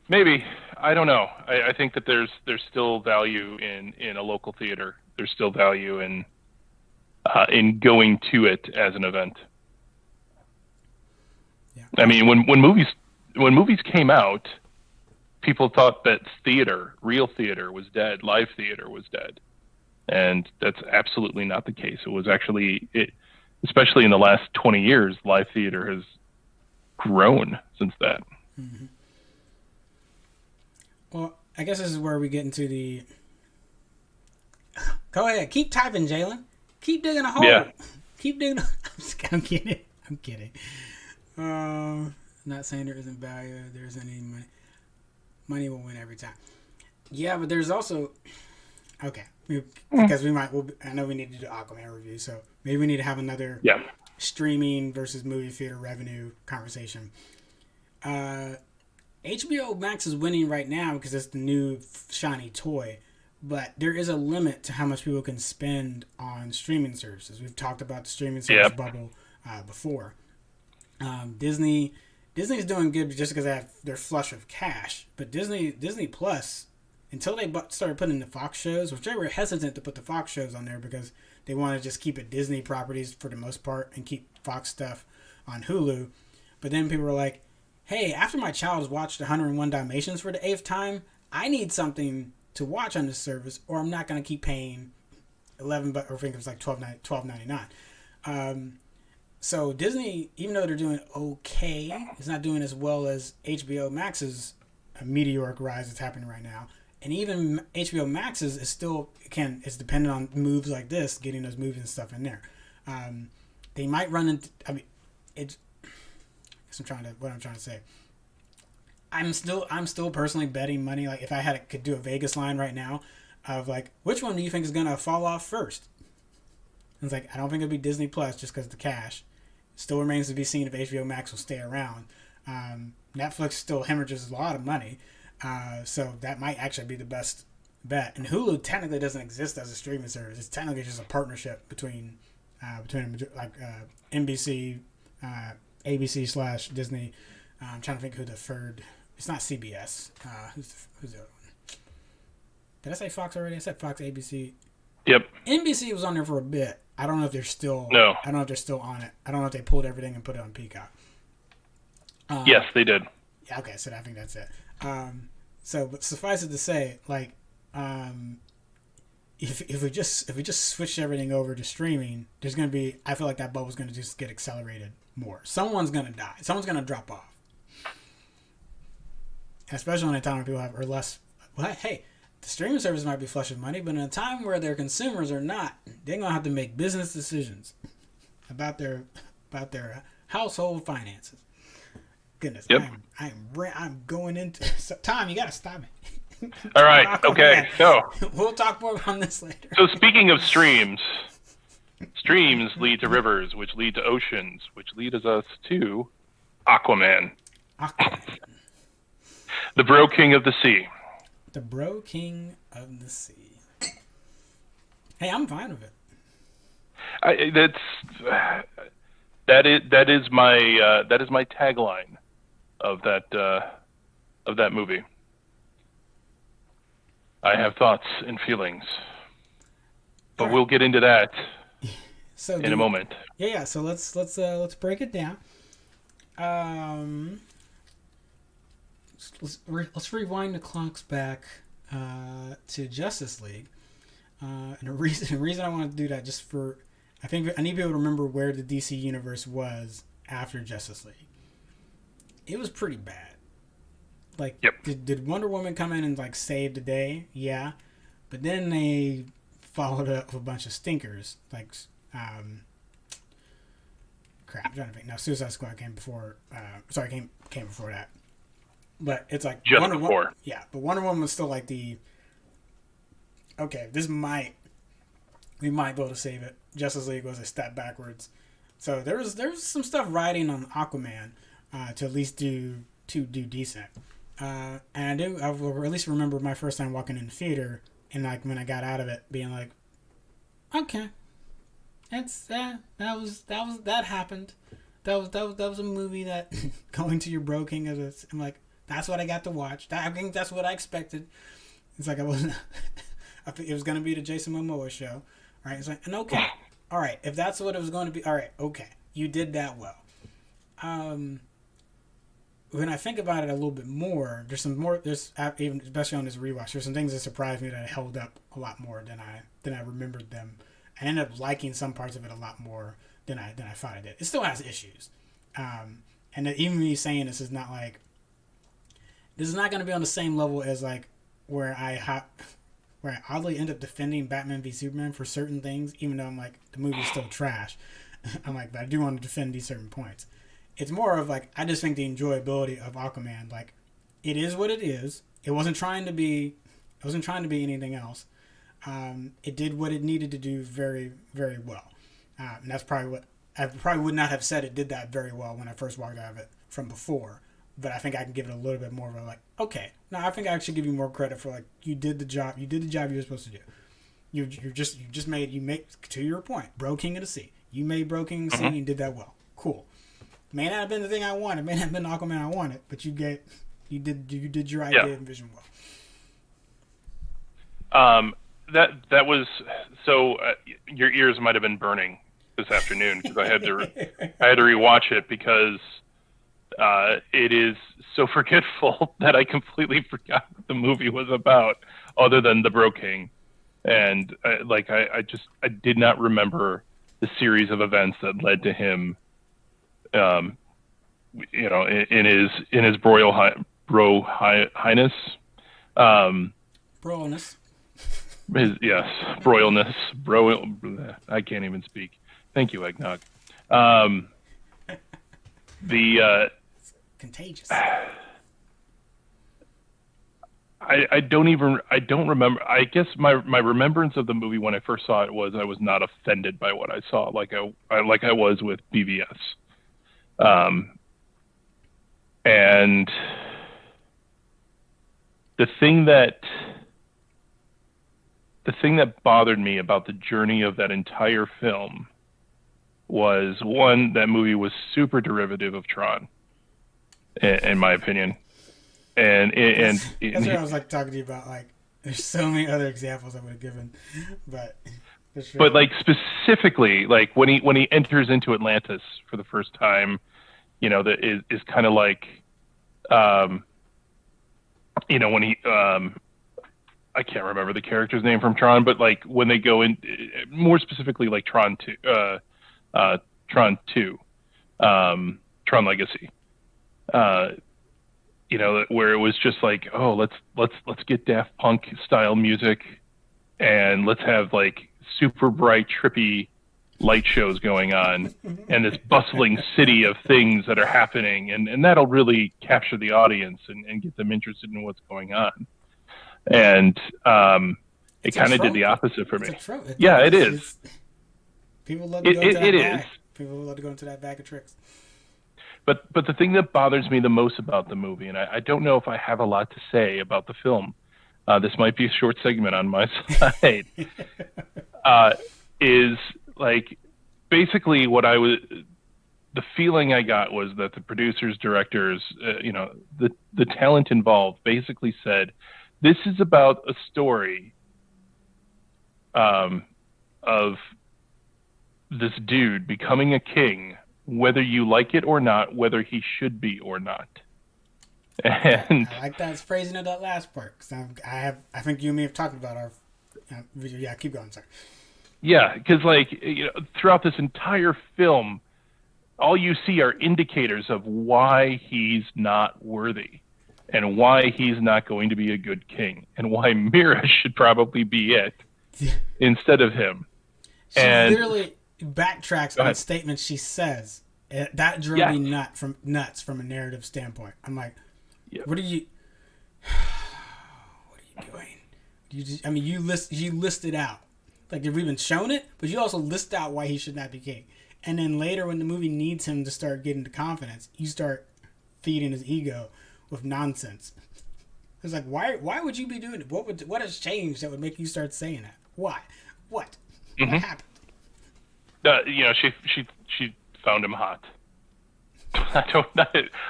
Maybe. I don't know. I think that there's still value in a local theater. There's still value in going to it as an event. Yeah. I mean, when movies came out, people thought that real theater was dead, live theater was dead. And that's absolutely not the case. It was actually, especially in the last 20 years, live theater has grown since that. Mm-hmm. Well, I guess this is where we get into the... Go ahead. Keep typing, Jalen. Keep digging a hole. Yeah. Keep digging I'm kidding. I'm kidding. Not saying there isn't value. There's any money. Money will win every time. Yeah, but there's also... Okay. Because I know we need to do Aquaman review, so maybe we need to have another streaming versus movie theater revenue conversation. HBO Max is winning right now because it's the new shiny toy, but there is a limit to how much people can spend on streaming services. We've talked about the streaming service bubble before. Disney's doing good just because they're flush with cash, but Disney Plus, until they started putting the Fox shows, which they were hesitant to put the Fox shows on there because they want to just keep it Disney properties for the most part and keep Fox stuff on Hulu. But then people were like, hey, after my child has watched 101 Dalmatians for the 8th time, I need something to watch on this service, or I'm not going to keep paying $11, or I think it was like $12.99. So Disney, even though they're doing okay, it's not doing as well as HBO Max's meteoric rise that's happening right now. And even HBO Max's is still is dependent on moves like this, getting those movies and stuff in there. They might run into. I mean, it's. What I'm trying to say. I'm still personally betting money. Like, if I could do a Vegas line right now, of like, which one do you think is gonna fall off first? And it's like, I don't think it'll be Disney Plus just because of the cash. Still remains to be seen if HBO Max will stay around. Netflix still hemorrhages a lot of money, so that might actually be the best bet. And Hulu technically doesn't exist as a streaming service. It's technically just a partnership between NBC, ABC / Disney. I'm trying to think who the third. It's not CBS. Who's the other one? Did I say Fox already? I said Fox, ABC. Yep. NBC was on there for a bit. I don't know if they're still. No. I don't know if they're still on it. I don't know if they pulled everything and put it on Peacock. Yes, they did. Yeah. Okay. So I think that's it. So, but suffice it to say, like, if we just switch everything over to streaming, there's gonna be. I feel like that bubble's gonna just get accelerated more. Someone's gonna die. Someone's gonna drop off. Especially in a time when people have or less. Well, hey, the streaming service might be flush with money, but in a time where their consumers are not, they're gonna have to make business decisions about their household finances. Goodness, yep. I'm going into. So, Tom, you gotta stop me. All right. Okay. So we'll talk more on this later. So speaking of streams lead to rivers, which lead to oceans, which leads us to Aquaman. The Bro King of the Sea. The Bro King of the Sea. Hey, I'm fine with it. That is my tagline of that movie. I have thoughts and feelings, but we'll get into that in a moment. Yeah. So let's break it down. Let's rewind the clocks back to Justice League, and the reason I want to do that just for I think I need to be able to remember where the DC universe was after Justice League. It was pretty bad. Like, yep. Did Wonder Woman come in and like save the day? Yeah, but then they followed up with a bunch of stinkers. Like, crap. I'm trying to think. No, Suicide Squad came before. Came before that. But it's like just Wonder before. Woman. Yeah, but Wonder Woman was still like the. Okay, we might be able to save it. Justice League was a step backwards. So there was some stuff riding on Aquaman to at least do decent. And I will at least remember my first time walking in the theater and like when I got out of it being like, okay, that happened. That was a movie that going to your Bro King I'm like, that's what I got to watch. I think that's what I expected. It's like I wasn't. I think it was gonna be the Jason Momoa show, right? It's like, and okay, all right, if that's what it was going to be, all right, okay, you did that well. When I think about it a little bit more, there's even especially on this rewatch, there's some things that surprised me that held up a lot more than I remembered them. I ended up liking some parts of it a lot more than I thought I did. It still has issues, and even me saying this is not like this is not going to be on the same level as like where I oddly end up defending Batman v Superman for certain things, even though I'm like the movie's still trash. I'm like, but I do want to defend these certain points. It's more of like I just think the enjoyability of Aquaman, like it is what it is. It wasn't trying to be anything else. It did what it needed to do very, very well. And that's probably what I probably would not have said it did that very well when I first walked out of it from before. But I think I can give it a little bit more of a like, okay. Now I think I should give you more credit for like you did the job you were supposed to do. You made to your point, Bro King of the Sea. You made Bro King of the Sea and did that well. Cool. May not have been the thing I wanted, may not have been the Aquaman I wanted, but you did your idea and vision well. That was so. Your ears might have been burning this afternoon because I had to rewatch it because it is so forgetful that I completely forgot what the movie was about, other than the Bro King, and I did not remember the series of events that led to him, in his Royal Highness, Broilness. Yes, broilness, I can't even speak. Thank you, Eggnog. Contagious. I don't remember. I guess my remembrance of the movie when I first saw it was I was not offended by what I saw, like I was with BVS. And the thing that bothered me about the journey of that entire film was, one, that movie was super derivative of Tron, in my opinion. And that's what I was like talking to you about. Like, there's so many other examples I would have given, but like specifically, like when he enters into Atlantis for the first time, you know, that is kind of like, you know, when he I can't remember the character's name from Tron, but like when they go in, more specifically like Tron 2, Tron Legacy. You know, where it was just like, oh, let's get Daft Punk style music, and let's have like super bright, trippy light shows going on, and this bustling city of things that are happening, and that'll really capture the audience and get them interested in what's going on. And it kind of did the opposite for me. Yeah, it is. People love to go into that bag. People love to go into that bag of tricks. But the thing that bothers me the most about the movie, and I don't know if I have a lot to say about the film, this might be a short segment on my side, is like basically the feeling I got was that the producers, directors, you know, the talent involved basically said, this is about a story of this dude becoming a king, whether you like it or not, whether he should be or not. And I like that phrasing of that last part, because I think you and me have talked about our video. Yeah, keep going, sorry. Yeah, because like, you know, throughout this entire film, all you see are indicators of why he's not worthy, and why he's not going to be a good king, and why Mira should probably be it instead of him. She literally backtracks on statements she says. That drove me nuts from a narrative standpoint. I'm like, what are you doing? You listed out, like, we've been shown it, but you also list out why he should not be king. And then later, when the movie needs him to start getting the confidence, you start feeding his ego with nonsense. It's like, why would you be doing it? What has changed that would make you start saying that? Why? What? Mm-hmm. What happened? You know, she found him hot. I don't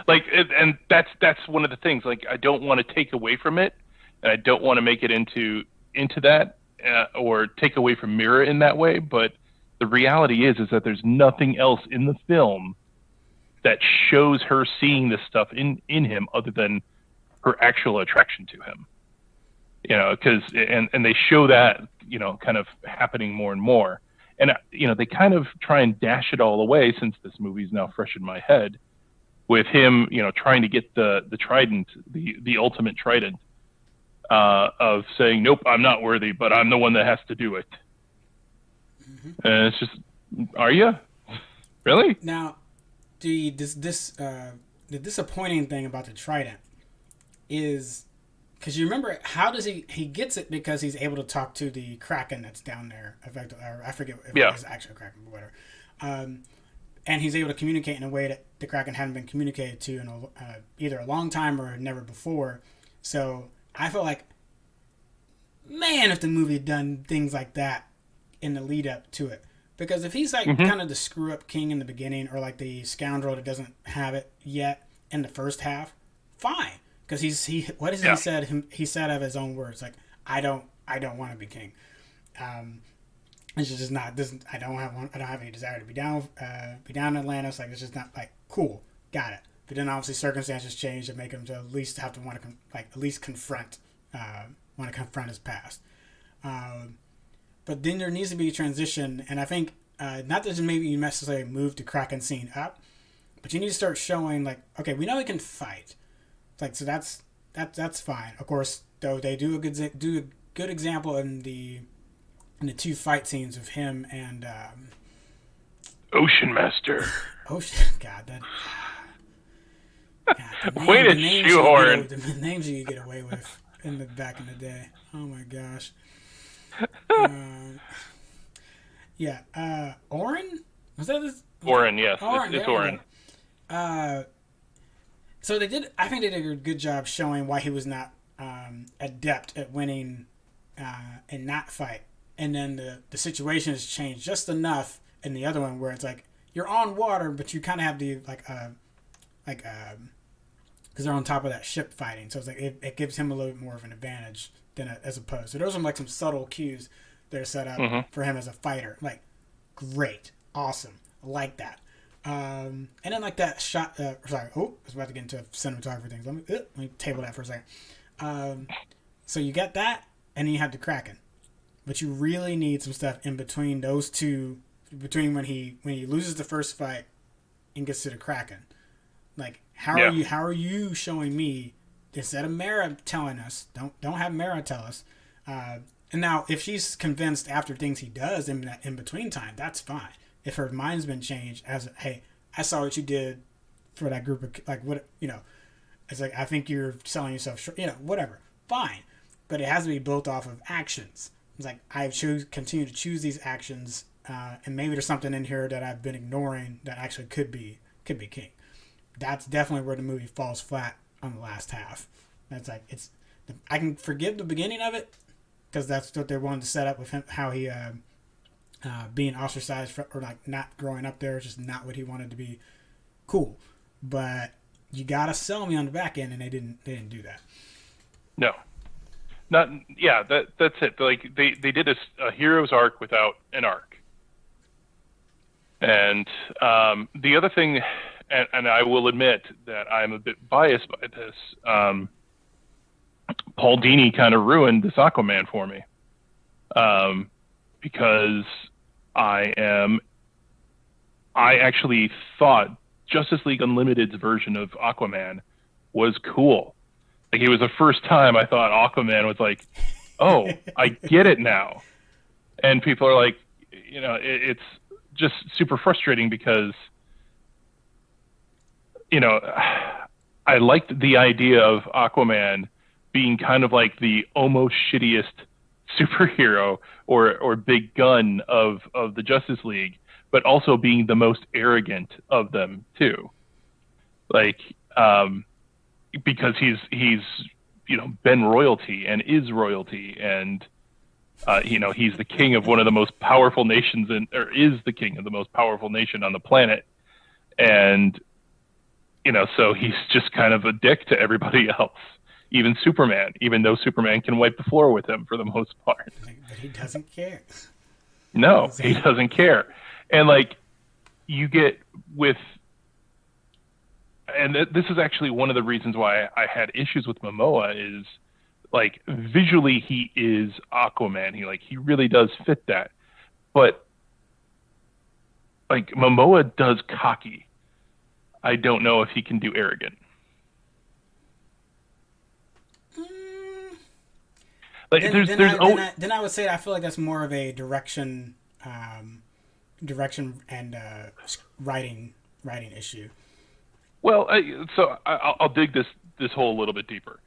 like, and that's one of the things. Like, I don't want to take away from it, and I don't want to make it into that, or take away from Mira in that way. But the reality is that there's nothing else in the film that shows her seeing this stuff in him other than her actual attraction to him. You know, because and they show that, you know, kind of happening more and more. And, you know, they kind of try and dash it all away, since this movie is now fresh in my head, with him, you know, trying to get the trident, the ultimate trident, of saying, nope, I'm not worthy, but I'm the one that has to do it. Mm-hmm. And it's just, are you? Really? Now, the disappointing thing about the trident is, because you remember, how does he gets it? Because he's able to talk to the Kraken that's down there. I forget if it was actual Kraken, but whatever. And he's able to communicate in a way that the Kraken hadn't been communicated to in either a long time or never before. So I feel like, man, if the movie had done things like that in the lead up to it. Because if he's like kind of the screw up king in the beginning, or like the scoundrel that doesn't have it yet in the first half, fine. Because he said? He said of his own words, like, I don't want to be king. It's just not. I don't have any desire to be down in Atlantis. Like, it's just not, like, cool. Got it. But then obviously circumstances change that make him to at least have to want to at least confront his past. But then there needs to be a transition, and I think not that maybe you necessarily move the Kraken scene up, but you need to start showing, like, okay, we know he can fight. Like, so that's fine. Of course, though, they do a good example in the two fight scenes of him and Ocean Master. God, way to shoehorn. The names you get away with in the back in the day. Oh my gosh. Oren? Was that this? Oren, yes. Oren, It's Oren. So they did. I think they did a good job showing why he was not adept at winning in that fight, and then the situation has changed just enough in the other one where it's like you're on water, but you kind of have the because they're on top of that ship fighting, so it's like it gives him a little bit more of an advantage than as opposed. So those are like some subtle cues that are set up for him as a fighter. Like, great, awesome, I like that. And then like that shot. Sorry, I was about to get into cinematography things. Let me table that for a second. So you get that, and then you have the Kraken, but you really need some stuff in between those two. Between when he loses the first fight and gets to the Kraken, like how are you showing me instead of Mara telling us? Don't have Mara tell us. And now if she's convinced after things he does in that in between time, that's fine. If her mind's been changed as hey, I saw what you did for that group of like what it's like I think you're selling yourself short, whatever, fine, but it has to be built off of actions. It's like I continue to choose these actions. And maybe there's something in here that I've been ignoring that actually could be king. That's definitely where the movie falls flat on the last half. That's like I can forgive the beginning of it because that's what they wanted to set up with him, how he being ostracized or like not growing up there is just not what he wanted to be. Cool, but you gotta sell me on the back end, and they didn't do that. No. Not that's it. Like they did a hero's arc without an arc. And the other thing, and I will admit that I'm a bit biased by this, Paul Dini kind of ruined this Aquaman for me. Because I actually thought Justice League Unlimited's version of Aquaman was cool. Like, it was the first time I thought Aquaman was like, oh, I get it now. And people are like, it's just super frustrating because, I liked the idea of Aquaman being kind of like the almost shittiest superhero or big gun of the Justice League, but also being the most arrogant of them too. Like, because he's been royalty and is royalty, and he's the king of one of the most powerful nations, or is the king of the most powerful nation on the planet, and so he's just kind of a dick to everybody else, even Superman, even though Superman can wipe the floor with him for the most part. But he doesn't care. No, he doesn't care, and like you get with. And this is actually one of the reasons why I had issues with Momoa is, like, visually he is Aquaman. He really does fit that. But, like, Momoa does cocky. I don't know if he can do arrogant. Like, then I would say I feel like that's more of a direction and writing issue. Well, I'll dig this hole a little bit deeper.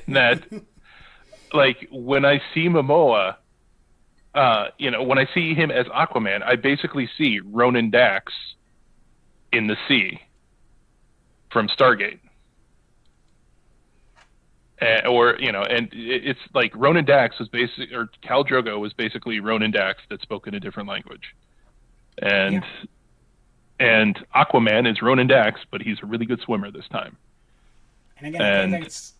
That, like, when I see Momoa, when I see him as Aquaman, I basically see Ronan Dax in the sea from Stargate. And it's like Ronan Dax was or Khal Drogo was basically Ronan Dax that spoke in a different language. And... Yeah. And Aquaman is Ronan Dax, but he's a really good swimmer this time. And again, I think that's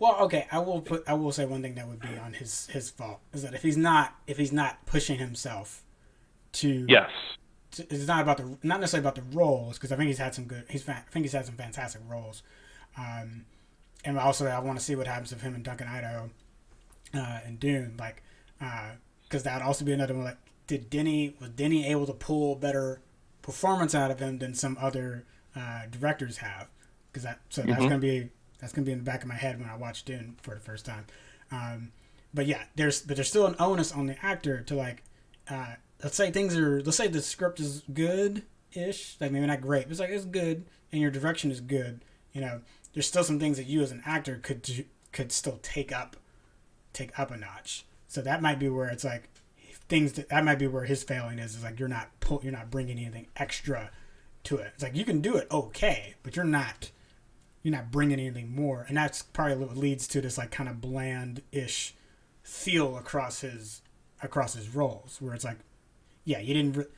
okay. I will say one thing that would be on his fault is that if he's not pushing himself to it's not necessarily about the roles, because I think he's had some fantastic roles, and also I want to see what happens with him and Duncan Idaho and Dune, like, because that would also be another one. Like, was Denny able to pull better performance out of him than some other directors have? Because that's gonna be in the back of my head when I watch Dune for the first time. But there's still an onus on the actor to, like, let's say the script is good-ish, like maybe not great, but it's like it's good and your direction is good. There's still some things that you as an actor could could still take up a notch. So that might be where it's like that might be where his failing is like you're not bringing anything extra to it. It's like you can do it okay, but you're not bringing anything more, and that's probably what leads to this like kind of bland-ish feel across his roles, where it's like, yeah, you didn't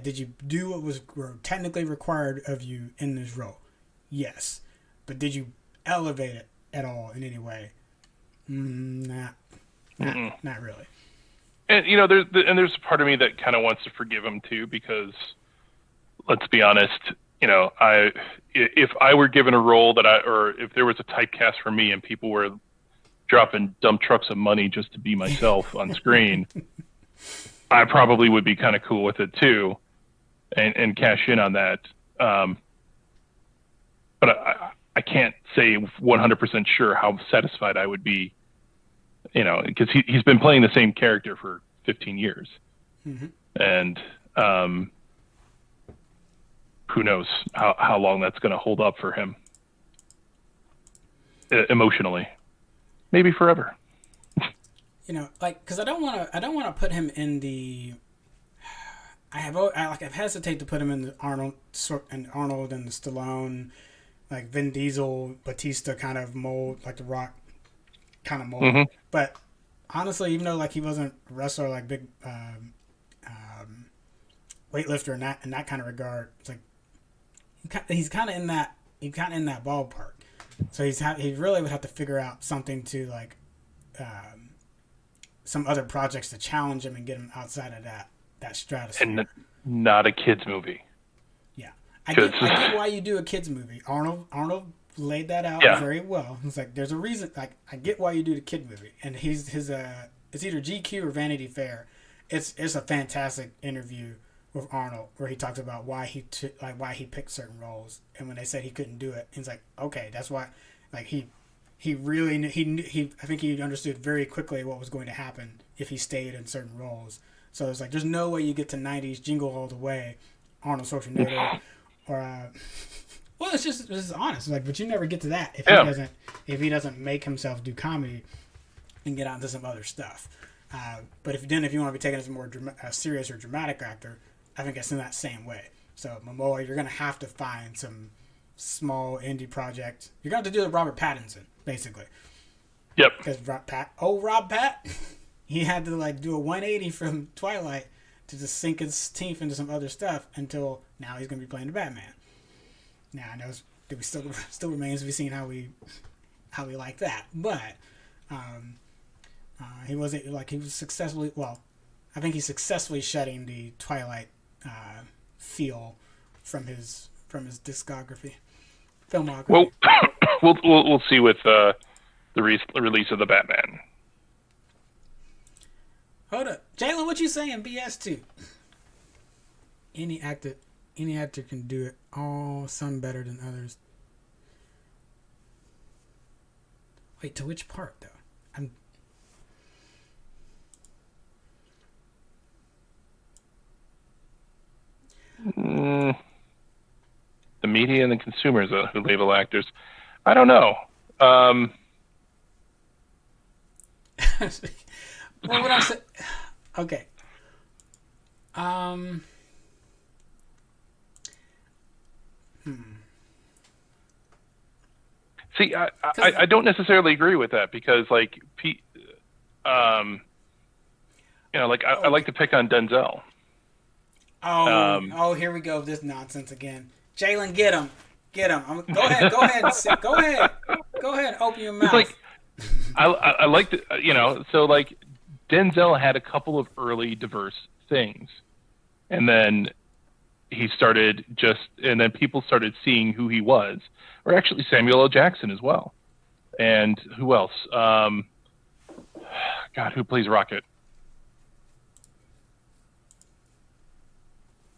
did you do what was technically required of you in this role? Yes, but did you elevate it at all in any way? Not really. And there's a part of me that kind of wants to forgive him too, because let's be honest, if I were given a role or if there was a typecast for me and people were dropping dump trucks of money just to be myself on screen, I probably would be kind of cool with it too, and cash in on that. But I can't say 100% sure how satisfied I would be, because he's been playing the same character for 15 years, and who knows how long that's going to hold up for him emotionally. Maybe forever. Because I don't want to put him in the. I've hesitated to put him in the Arnold and the Stallone, like Vin Diesel, Batista kind of mold, like The Rock kind of mold. But honestly, even though like he wasn't a wrestler, like big weightlifter in that kind of regard, it's like he's kind of in that ballpark. So he really would have to figure out something to like some other projects to challenge him and get him outside of that stratosphere. And not a kids movie. Yeah, I get why you do a kids movie. Arnold laid that out very well. It's like there's a reason. Like I get why you do the kid movie, and it's either GQ or Vanity Fair. It's a fantastic interview with Arnold where he talks about why he picked certain roles, and when they said he couldn't do it, he's like, okay, that's why. Like he really I think he understood very quickly what was going to happen if he stayed in certain roles. So it's like there's no way you get to 90s Jingle All the Way, Arnold Schwarzenegger, or well, it's just honest. Like, but you never get to that if he doesn't make himself do comedy and get onto some other stuff. But if you want to be taken as a more serious or dramatic actor, I think it's in that same way. So Momoa, you're gonna have to find some small indie project. You're gonna have to do the Robert Pattinson, basically. Yep. Because Rob Pat, he had to like do a 180 from Twilight to just sink his teeth into some other stuff until now he's gonna be playing the Batman. Now I know it still remains to be seen how we like that, but he was successfully. Well, I think he's successfully shedding the Twilight feel from his filmography. Well, we'll see with the release of the Batman. Hold up, Jalen, what you saying? BS2. Any actor can do it. All some better than others. Wait, to which part though? The media and the consumers who label actors. I don't know. Well, what I'm saying. Okay. See, I don't necessarily agree with that because, like, I like to pick on Denzel. Here we go with this nonsense again. Jalen, get him. Go ahead. Go ahead. Open your mouth. It's like, I like to, so like Denzel had a couple of early diverse things, and then and then people started seeing who he was, or actually Samuel L. Jackson as well, and who else? God, who plays Rocket?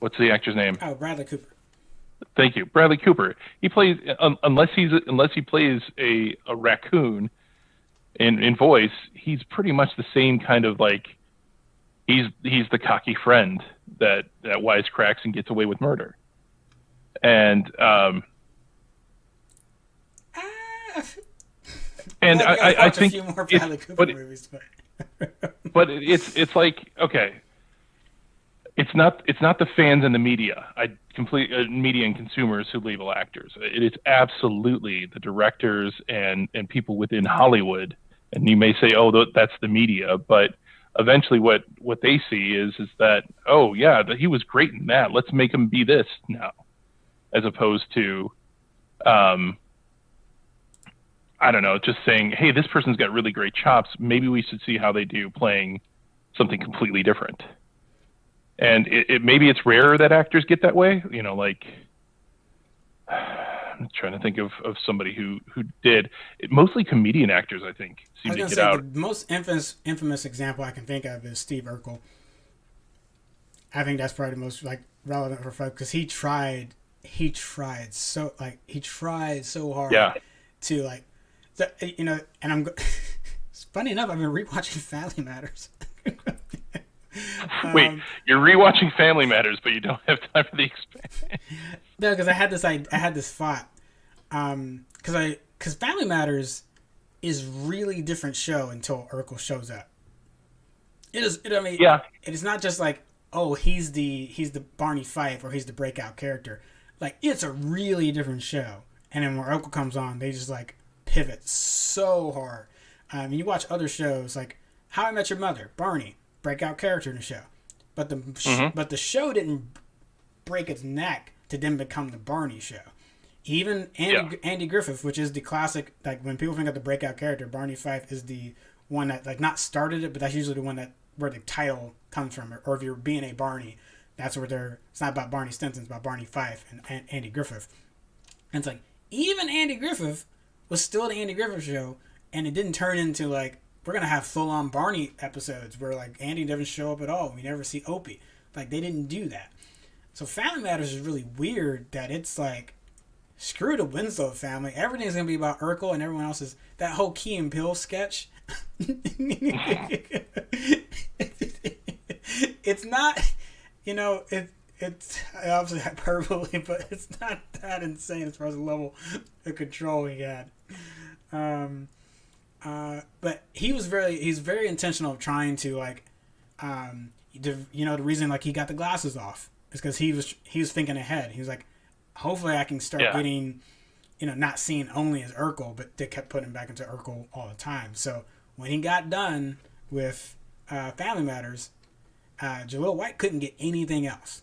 What's the actor's name? Oh, Bradley Cooper. Thank you, Bradley Cooper. He plays unless he plays a raccoon in voice, he's pretty much the same kind of like he's the cocky friend that wisecracks and gets away with murder. And And well, I think a few more Bradley Cooper movies, but it's like, okay, it's not the fans and the media. Media and consumers who label actors. It is absolutely the directors and people within Hollywood. And you may say, oh, that's the media, but eventually what they see is that, oh yeah, he was great in that. Let's make him be this now, as opposed to, I don't know, just saying, hey, this person's got really great chops. Maybe we should see how they do playing something completely different. And maybe it's rare that actors get that way. You know, like, I'm trying to think of somebody who did. Mostly comedian actors, I think, seem to get out. The most infamous example I can think of is Steve Urkel. I think that's probably the most like relevant for folks because he tried so hard to like, you know. And I'm it's funny enough, I've been rewatching Family Matters. Wait, you're rewatching Family Matters, but you don't have time for the expansion. No, because I had this thought, because Family Matters is really different show until Urkel shows up. It is. I mean, yeah. It is not just like, oh, he's the Barney Fife or he's the breakout character. Like, it's a really different show. And then when Urkel comes on, they just like pivot so hard. You watch other shows like How I Met Your Mother, Barney, breakout character in the show, but the show didn't break its neck to then become the Barney show. Even Andy Griffith, which is the classic, like when people think of the breakout character, Barney Fife is the one that like not started it, but that's usually the one that where the title comes from. Or if you're being a Barney, that's where it's not about Barney Stinson, it's about Barney Fife and Andy Griffith. And it's like even Andy Griffith was still the Andy Griffith show, and it didn't turn into like we're gonna have full on Barney episodes where like Andy doesn't show up at all. We never see Opie. Like they didn't do that. So Family Matters is really weird that it's like, screw the Winslow family. Everything's going to be about Urkel and everyone else's. That whole Key and Peele sketch. It's not, you know, it's obviously hyperbole, but it's not that insane as far as the level of control he had. But he's very intentional of trying to like, you know, the reason like he got the glasses off is because he was thinking ahead. He was like, hopefully I can start getting, you know, not seeing only as Urkel, but they kept putting him back into Urkel all the time. So when he got done with Family Matters, Jaleel White couldn't get anything else.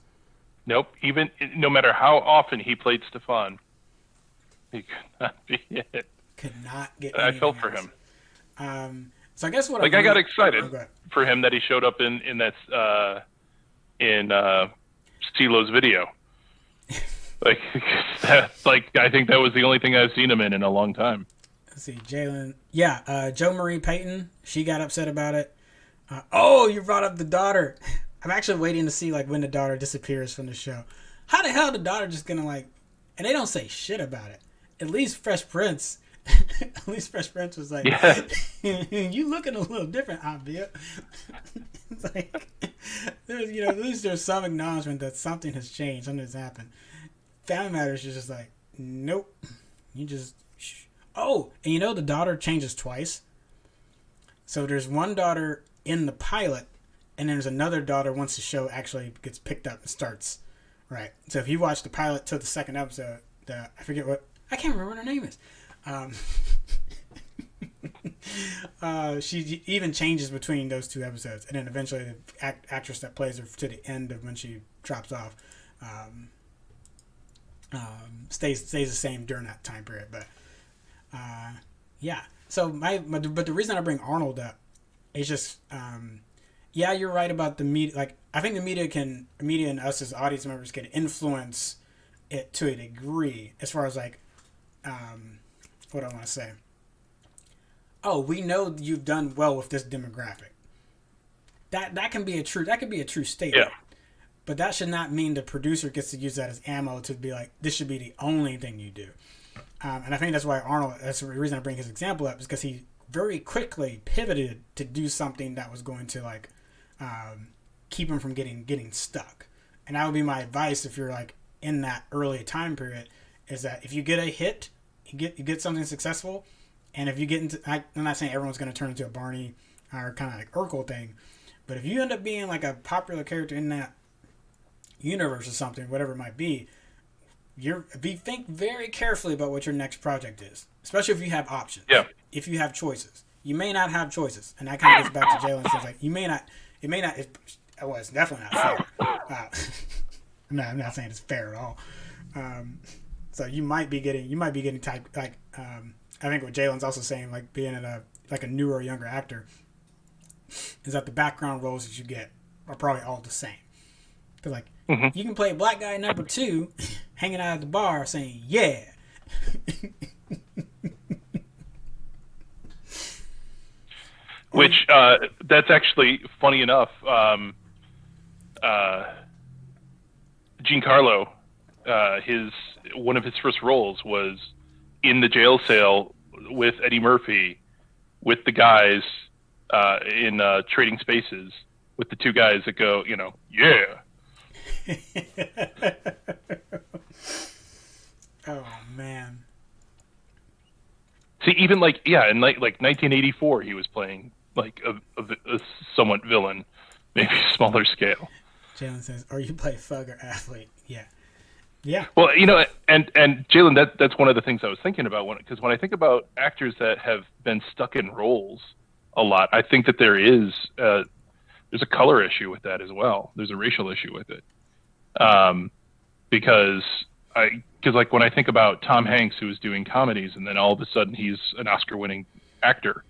Nope. Even no matter how often he played Stefan, he could not be it. Could not get. I felt for else. him. So I guess what I got excited for him that he showed up in that in CeeLo's video. Like I think that was the only thing I've seen him in a long time. Let's see, Jalen. Yeah, Joe Marie Payton. She got upset about it. Oh, you brought up the daughter. I'm actually waiting to see like when the daughter disappears from the show. How the hell the daughter just gonna like? And they don't say shit about it. At least Fresh Prince. At least Fresh Prince was like, you looking a little different, Abia. It's like there's, you know, at least there's some acknowledgement that something has changed, something has happened. Family Matters is just like, nope. You just oh, and you know the daughter changes twice. So there's one daughter in the pilot, and then there's another daughter once the show actually gets picked up and starts. Right. So if you watch the pilot to the second episode, I can't remember what her name is. She even changes between those two episodes, and then eventually the actress that plays her to the end of when she drops off stays the same during that time period. But yeah. So but the reason I bring Arnold up is just yeah, you're right about the media. Like I think the media and us as audience members can influence it to a degree as far as like what I want to say. Oh, we know you've done well with this demographic. That can be a true statement. Yeah. But that should not mean the producer gets to use that as ammo to be like, this should be the only thing you do. And I think that's why Arnold, that's the reason I bring his example up, is because he very quickly pivoted to do something that was going to like keep him from getting stuck. And that would be my advice if you're like in that early time period, is that if you get a hit, you get something successful, And if you get into, I'm not saying everyone's going to turn into a Barney or kind of like Urkel thing, but if you end up being like a popular character in that universe or something, whatever it might be, think very carefully about what your next project is, especially if you have options. Yeah. If you have choices, you may not have choices, and that kind of gets back to Jalen says like you may not. It may not. It's definitely not fair. I'm not saying it's fair at all. So you might be getting typed like. I think what Jalen's also saying, like being a newer or younger actor, is that the background roles that you get are probably all the same. Because like you can play black guy number 2, hanging out at the bar saying yeah. Which that's actually funny enough. Giancarlo, one of his first roles was in the jail cell with Eddie Murphy, with the guys in Trading Spaces, with the two guys that go, yeah. Oh man. See, even in 1984, he was playing like a somewhat villain, maybe smaller scale. Jalen says, or you play thug or athlete. Yeah. Yeah. Well, and Jalen, that's one of the things I was thinking about because when I think about actors that have been stuck in roles a lot, I think that there's a color issue with that as well. There's a racial issue with it, because like when I think about Tom Hanks, who was doing comedies, and then all of a sudden he's an Oscar-winning actor,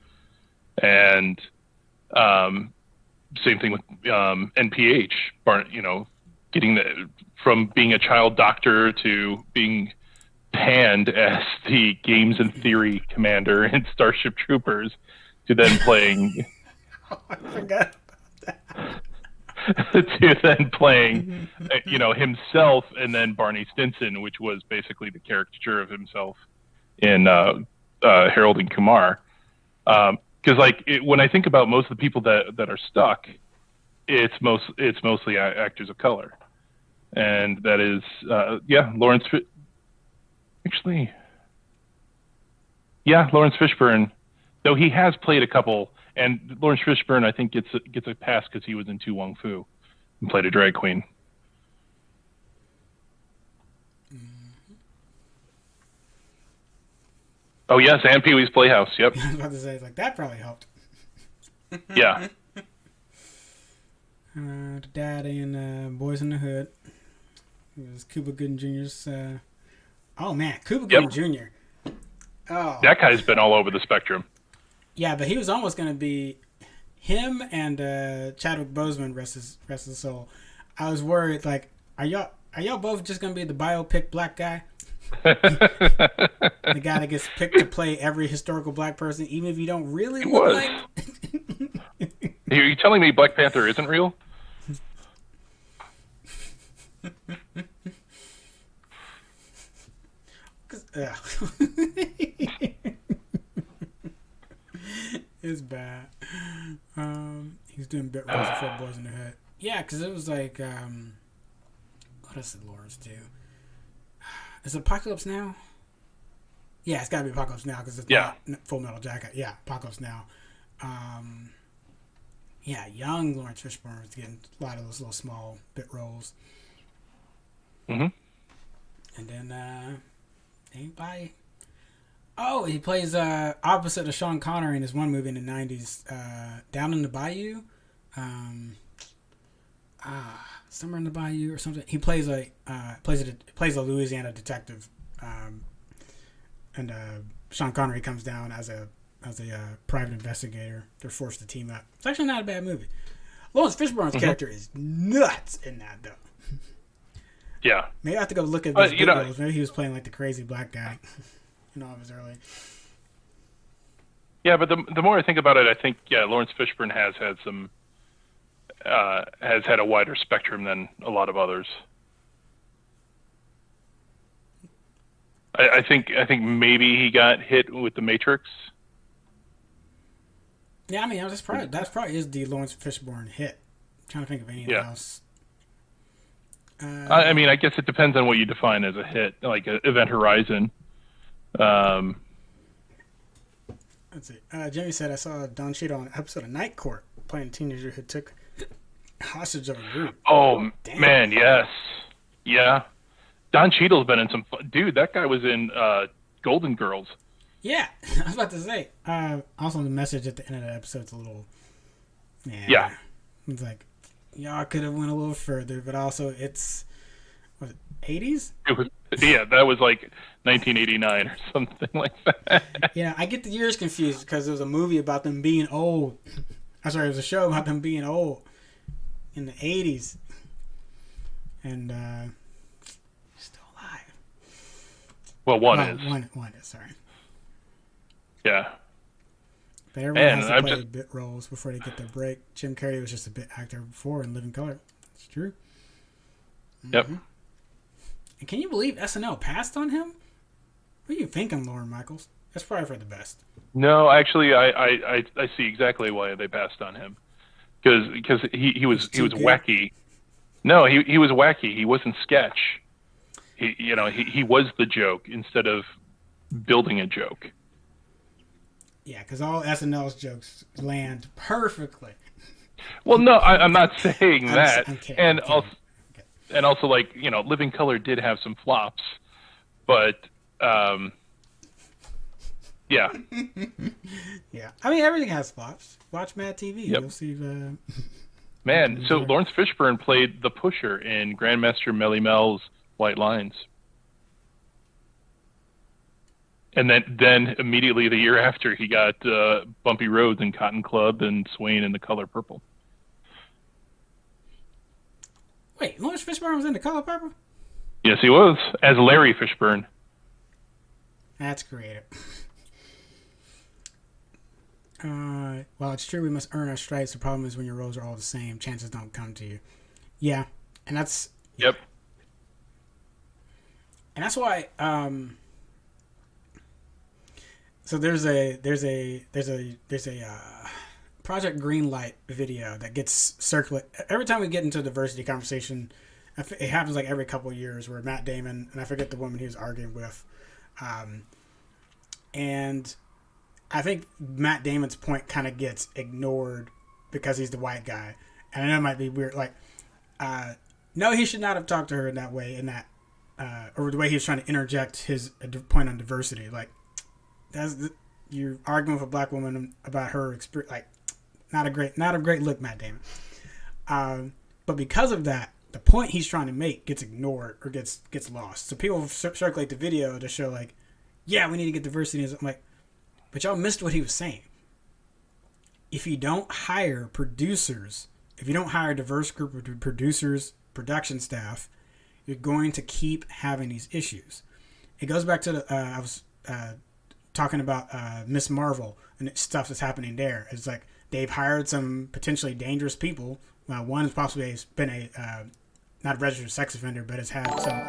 and same thing with NPH, getting from being a child doctor to being panned as the games and theory commander in Starship Troopers, to then playing. Oh, I forgot about that. To then playing, himself, and then Barney Stinson, which was basically the caricature of himself in Harold and Kumar. Because when I think about most of the people that are stuck, it's mostly actors of color, and that is Lawrence Fishburne, though he has played a couple. And Lawrence Fishburne, I think, gets a pass because he was in Tu Wong Fu and played a drag queen. Mm-hmm. Oh yes, and Pee Wee's Playhouse. Yep. I was about to say, that probably helped. Yeah. The dad in Boys in the Hood. It was Cuba Gooding Jr.'s. Oh man, Cuba Gooding Jr. Oh, that guy's been all over the spectrum. Yeah, but he was almost going to be him and Chadwick Boseman, rest his soul. I was worried, are y'all both just going to be the biopic black guy? The guy that gets picked to play every historical black person, even if you don't really look like. Are you telling me Black Panther isn't real? It's bad. He's doing bit roles before Boys in the Hood. Yeah, because it was what else did Lawrence do? Is it Apocalypse Now? Yeah, it's got to be Apocalypse Now because it's not Full Metal Jacket. Yeah, Apocalypse Now. Young Lawrence Fishburne was getting a lot of those little small bit roles. Mm-hmm. And then anybody. Oh, he plays opposite of Sean Connery in his one movie in the 90s, Down in the Bayou. Somewhere in the Bayou or something. He plays a Louisiana detective, and Sean Connery comes down as a private investigator. They're forced to team up. It's actually not a bad movie. Lawrence Fishburne's character is nuts in that though. Yeah. Maybe I have to go look at those videos. Maybe he was playing the crazy black guy. It was early. Yeah, but the more I think about it, I think Lawrence Fishburne has had a wider spectrum than a lot of others. I think maybe he got hit with The Matrix. Yeah, I mean that's probably is the Lawrence Fishburne hit. I'm trying to think of anything else. I mean, I guess it depends on what you define as a hit, like Event Horizon. Let's see. Jimmy said I saw Don Cheadle on an episode of Night Court playing a teenager who took hostage of a group. Oh, damn. Man, yes. Yeah. Don Cheadle's been in some dude, that guy was in Golden Girls. Yeah, I was about to say. Also, the message at the end of the episode's a little... Yeah. It's like, y'all could have went a little further, but also it's... Was it 80s? That was like 1989 or something like that. Yeah, I get the years confused because there was a movie about them being old. I'm sorry, it was a show about them being old in the 80s. And still alive. Well, one is. One is, sorry. Yeah. But everyone has to play bit roles before they get their break. Jim Carrey was just a bit actor before in Living Color. It's true. Yep. And can you believe SNL passed on him? What are you thinking, Lauren Michaels? That's probably for the best. No, actually, I see exactly why they passed on him. Because he was wacky. No, he was wacky. He wasn't sketch. He was the joke instead of building a joke. Yeah, because all SNL's jokes land perfectly. Well, no, I'm not saying that. I'm kidding. And also, like, Living Color did have some flops, but yeah. Yeah, I mean, everything has flops. Watch Mad TV. Yep. You'll see the... Man, so Lawrence Fishburne played the Pusher in Grandmaster Melly Mel's White Lines. And then immediately the year after, he got Bumpy Roads in Cotton Club and Swain in The Color Purple. Wait, Lawrence Fishburne was in The Color Purple? Yes, he was, as Larry Fishburne. That's creative. Well, it's true we must earn our stripes. The problem is when your roles are all the same, chances don't come to you. Yeah, and that's... Yep. And that's why... So there's a Project Greenlight video that gets circulated every time we get into diversity conversation. It happens like every couple of years where Matt Damon, and I forget the woman he was arguing with, and I think Matt Damon's point kind of gets ignored because he's the white guy, and I know it might be weird. Like, no, he should not have talked to her in that way, or the way he was trying to interject his point on diversity. Like, you're arguing with a black woman about her experience. Like, not a great look, Matt Damon. But because of that, the point he's trying to make gets ignored or gets lost. So people circulate the video to show, like, yeah, we need to get diversity. I'm like, but y'all missed what he was saying. If you don't hire producers, if you don't hire a diverse group of producers, production staff, you're going to keep having these issues. It goes back to I was talking about Miss Marvel and stuff that's happening there. It's like they've hired some potentially dangerous people. One has possibly been a not a registered sex offender, but has had some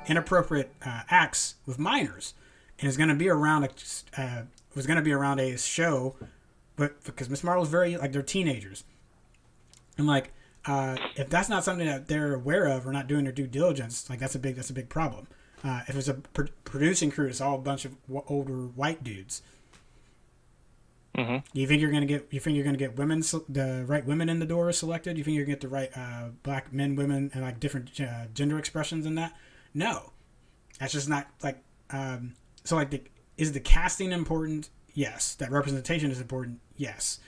inappropriate acts with minors, and is going to be around a show, but because Miss Marvel's very, like, they're teenagers. I'm like, if that's not something that they're aware of or not doing their due diligence, like, that's a big problem. If it's a producing crew, it's all a bunch of older white dudes. Mm-hmm. You think you're gonna get women, the right women in the door selected? You think you're gonna get the right black men, women, and like different gender expressions in that? No, that's just not like. So like, is the casting important? Yes. That representation is important. Yes.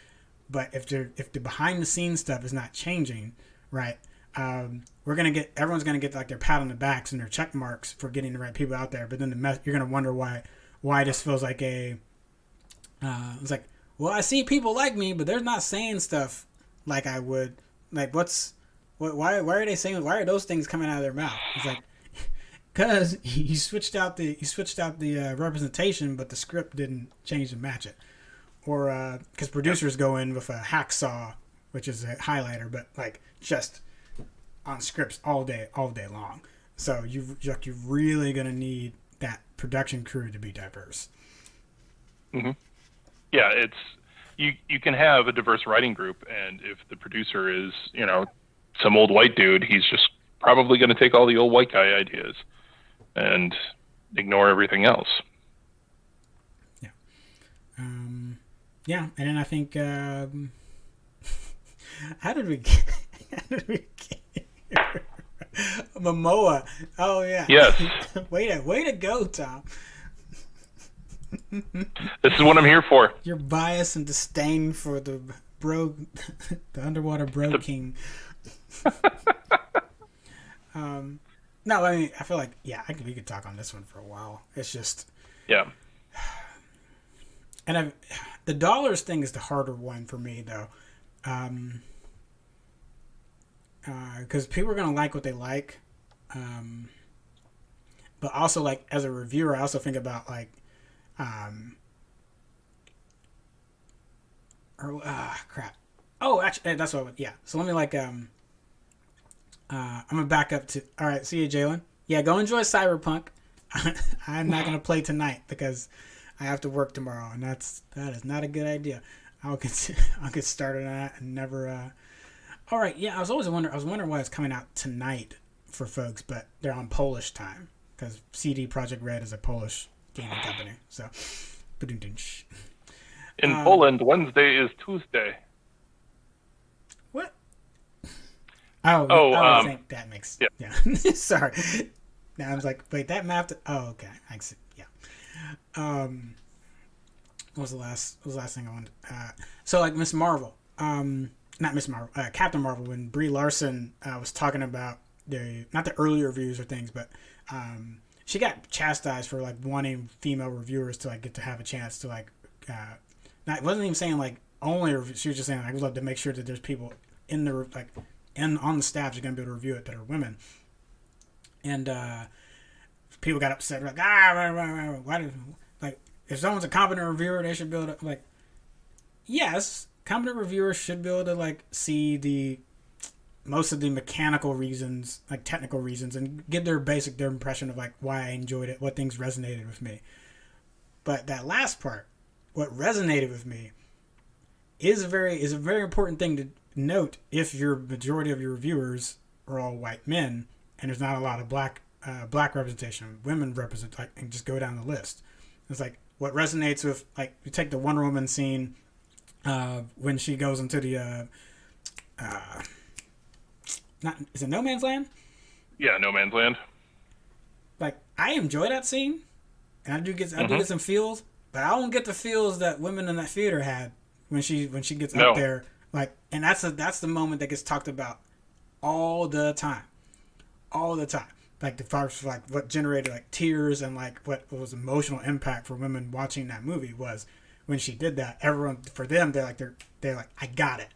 But if the behind the scenes stuff is not changing, right? Everyone's gonna get like their pat on the backs and their check marks for getting the right people out there. But then you're gonna wonder why this feels like it's like, well, I see people like me, but they're not saying stuff like I would. Like, why are they saying? Why are those things coming out of their mouth? It's like, because you switched out the representation, but the script didn't change to match it, or because producers go in with a hacksaw, which is a highlighter, but like just on scripts all day long. So you're really gonna need that production crew to be diverse. Mm-hmm. Yeah, it's you can have a diverse writing group, and if the producer is, some old white dude, he's just probably going to take all the old white guy ideas and ignore everything else. Yeah. Yeah, and then I think how did we how did we get here? Momoa. Oh yeah. Yes. way to go, Tom. This is what I'm here for. Your bias and disdain for the the underwater bro king. No, I mean, I feel like, yeah, we could talk on this one for a while. It's just, Yeah. and the dollars thing is the harder one for me though, because people are gonna like what they like, but also like as a reviewer, I also think about like, crap. Oh, actually, that's what. Yeah. So let me like I'm gonna back up to. All right, see you, Jalen. Yeah, go enjoy Cyberpunk. I'm not gonna play tonight because I have to work tomorrow, and that is not a good idea. I'll get started on that and never. All right, yeah, I was wondering why it's coming out tonight for folks, but they're on Polish time because CD Projekt Red is a Polish gaming company. So, in Poland, Wednesday is Tuesday. What? I think that makes yeah. Sorry. Now I was like, wait, that mapped. Oh, okay. I see. Yeah. What was the last thing I wanted? So like Miss Marvel, not Miss Marvel, Captain Marvel. When Brie Larson was talking about not the early reviews or things, but she got chastised for like wanting female reviewers to like get to have a chance to like. Not wasn't even saying like only. She was just saying I would love to make sure that there's people in the like. And on the staff, you're going to be able to review it that are women. And people got upset. Like, why did, like, if someone's a competent reviewer, they should be able to, like, yes, competent reviewers should be able to, like, see most of the mechanical reasons, like, technical reasons, and give their impression of, like, why I enjoyed it, what things resonated with me. But that last part, what resonated with me, is a very important thing to note if your majority of your reviewers are all white men and there's not a lot of black representation, women represent, like, and just go down the list. It's like what resonates with, like, you take the Wonder Woman scene when she goes into the is it No Man's Land? Yeah, No Man's Land. Like, I enjoy that scene, and I do get some feels, but I don't get the feels that women in that theater had when she gets up there. Like, and that's the moment that gets talked about all the time. Like the first, like what generated like tears and like what was emotional impact for women watching that movie was when she did that. Everyone, for them, they're like I got it.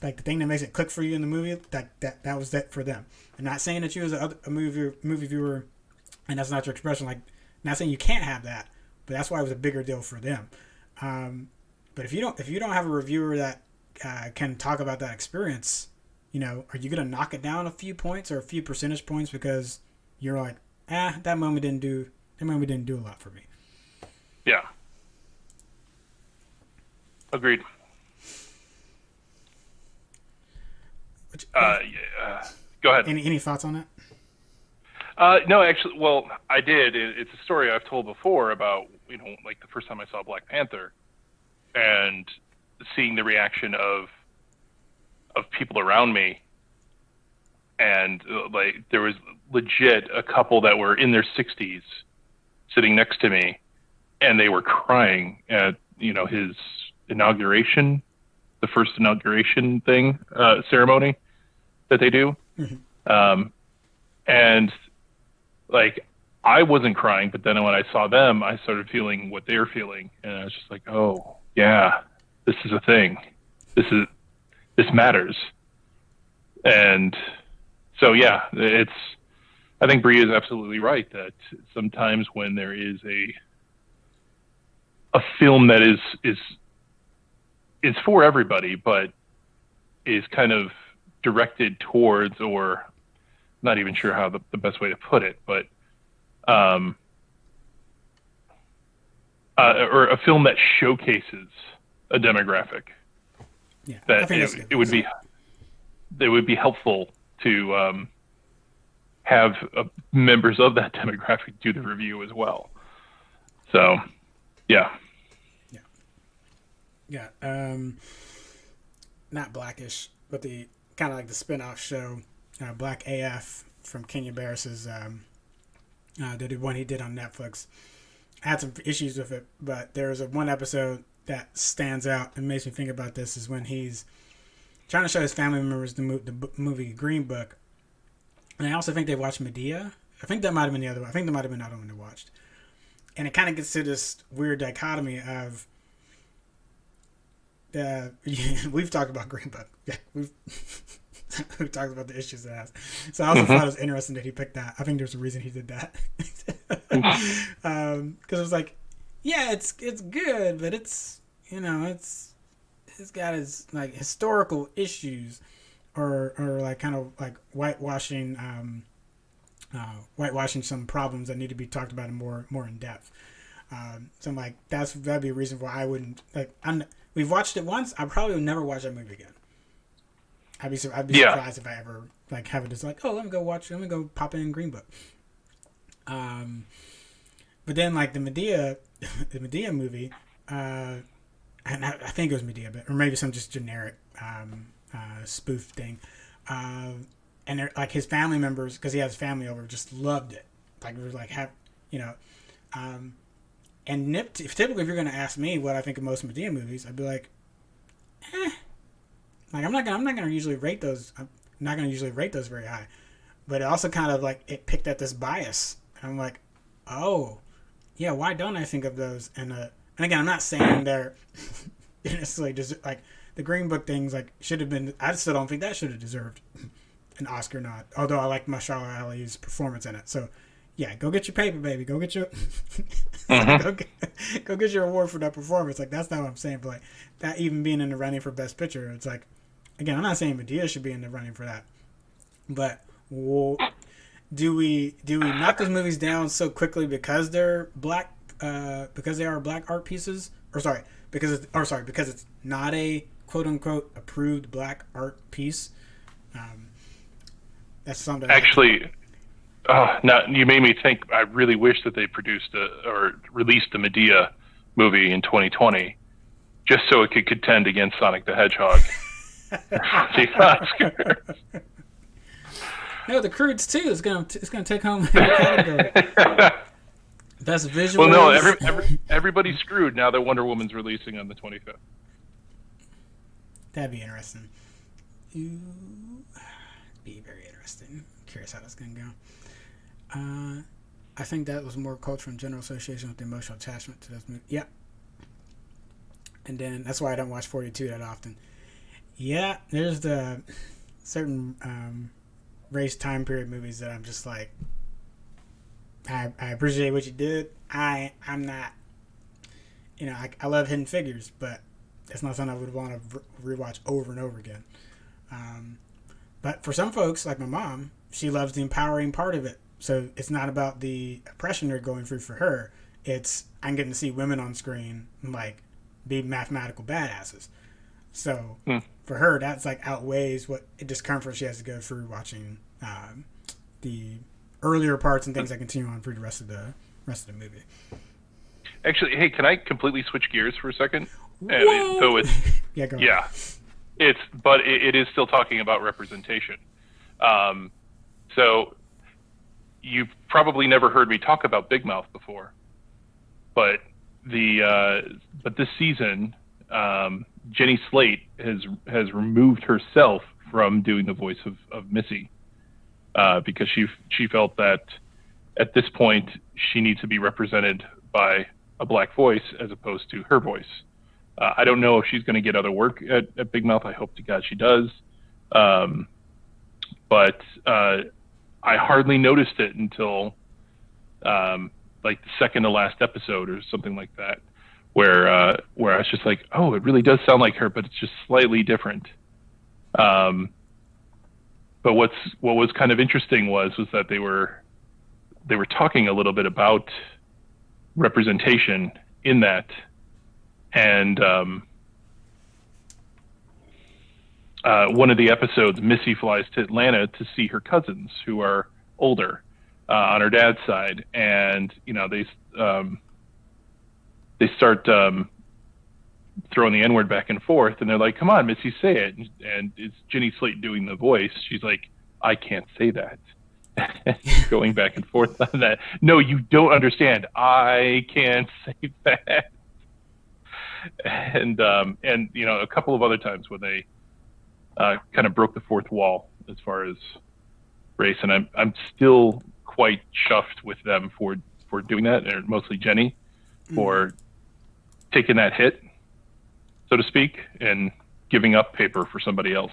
Like the thing that makes it click for you in the movie, that was that for them. I'm not saying that you as a movie viewer, and that's not your expression. Like, not saying you can't have that, but that's why it was a bigger deal for them. But if you don't have a reviewer that can talk about that experience, you know, are you gonna knock it down a few points or a few percentage points because you're like, that moment didn't do a lot for me. Yeah. Agreed. Go ahead. Any thoughts on that? No, actually, well, I did. It's a story I've told before about, you know, like the first time I saw Black Panther and seeing the reaction of people around me, and like there was legit a couple that were in their 60s sitting next to me, and they were crying at, you know, his inauguration, the first inauguration thing ceremony that they do. Mm-hmm. And like I wasn't crying, but then when I saw them, I started feeling what they're feeling, and I was just like, oh yeah, this is a thing. This matters. And so, yeah, I think Brie is absolutely right that sometimes when there is a film that is for everybody, but is kind of directed towards, or not even sure how the best way to put it, but or a film that showcases a demographic. Yeah, that it would be helpful to have members of that demographic do the review as well. So, yeah. Yeah. Not Blackish, but the kind of like the spin-off show, Black AF from Kenya Barris's, the one he did on Netflix. I had some issues with it, but there's one episode that stands out and makes me think about this is when he's trying to show his family members the movie Green Book. And I also think they watched Medea. I think that might have been the other one. I think that might have been the other one they watched. And it kind of gets to this weird dichotomy of we've talked about Green Book. Yeah, we've talked about the issues it has. So I also thought it was interesting that he picked that. I think there's a reason he did that. Because it was like, yeah, it's good, but it's got its like historical issues, or like kind of like whitewashing some problems that need to be talked about in more in depth. So I'm like, that'd be a reason why I wouldn't like. We've watched it once. I probably would never watch that movie again. I'd be surprised if I ever like have it just like, oh, let me go pop in Green Book. But then like the Medea movie, and I think it was Medea, or maybe some just generic spoof thing. And like his family members, because he has family over, just loved it. Like we were like and typically if you're gonna ask me what I think of most Medea movies, I'd be like, like I'm not gonna usually rate those. I'm not gonna usually rate those very high. But it also kind of like it picked at this bias. And I'm like, oh, yeah, why don't I think of those? And again, I'm not saying they're necessarily just like the Green Book things like should have been. I still don't think that should have deserved an Oscar nod. Although I like Mahershala Ali's performance in it. So yeah, go get your paper, baby. Go get your go get your award for that performance. Like that's not what I'm saying. But like that even being in the running for Best Picture, it's like again, I'm not saying Medea should be in the running for that, but. Do we knock those movies down so quickly because they're black, because they are black art pieces, because it's not a quote unquote approved black art piece? That's something. Actually, now you made me think. I really wish that they produced or released the Medea movie in 2020, just so it could contend against Sonic the Hedgehog. The Oscars. No, The Croods too. It's gonna take home the category. Best visual. Well, no, everybody's screwed now that Wonder Woman's releasing on the 25th. That'd be interesting. Be very interesting. Curious how that's gonna go. I think that was more cultural and general association with the emotional attachment to those movies. Yeah. And then that's why I don't watch 42 that often. Yeah, there's the certain race time period movies that I'm just like, I appreciate what you did. I'm not, I love Hidden Figures, but it's not something I would want to rewatch over and over again. But for some folks, like my mom, she loves the empowering part of it. So it's not about the oppression they're going through for her. It's I'm getting to see women on screen like be mathematical badasses. So for her, that's like outweighs what discomfort she has to go through watching the earlier parts and things that continue on through the rest of the movie. Actually, hey, can I completely switch gears for a second? Whoa! Yeah, go ahead. But it is still talking about representation. So you've probably never heard me talk about Big Mouth before, but this season. Jenny Slate has removed herself from doing the voice of Missy because she felt that at this point she needs to be represented by a black voice as opposed to her voice. I don't know if she's going to get other work at Big Mouth. I hope to God she does. But I hardly noticed it until like the second to last episode or something like that. Where I was just like, oh, it really does sound like her, but it's just slightly different. But what was kind of interesting was that they were talking a little bit about representation in that, and one of the episodes, Missy flies to Atlanta to see her cousins who are older on her dad's side, and they start throwing the N-word back and forth, and they're like, "Come on, Missy, say it." And it's Jenny Slate doing the voice. She's like, "I can't say that." Going back and forth on that. No, you don't understand. I can't say that. And a couple of other times when they kind of broke the fourth wall as far as race, and I'm still quite chuffed with them for doing that, and mostly Jenny for taking that hit, so to speak, and giving up paper for somebody else.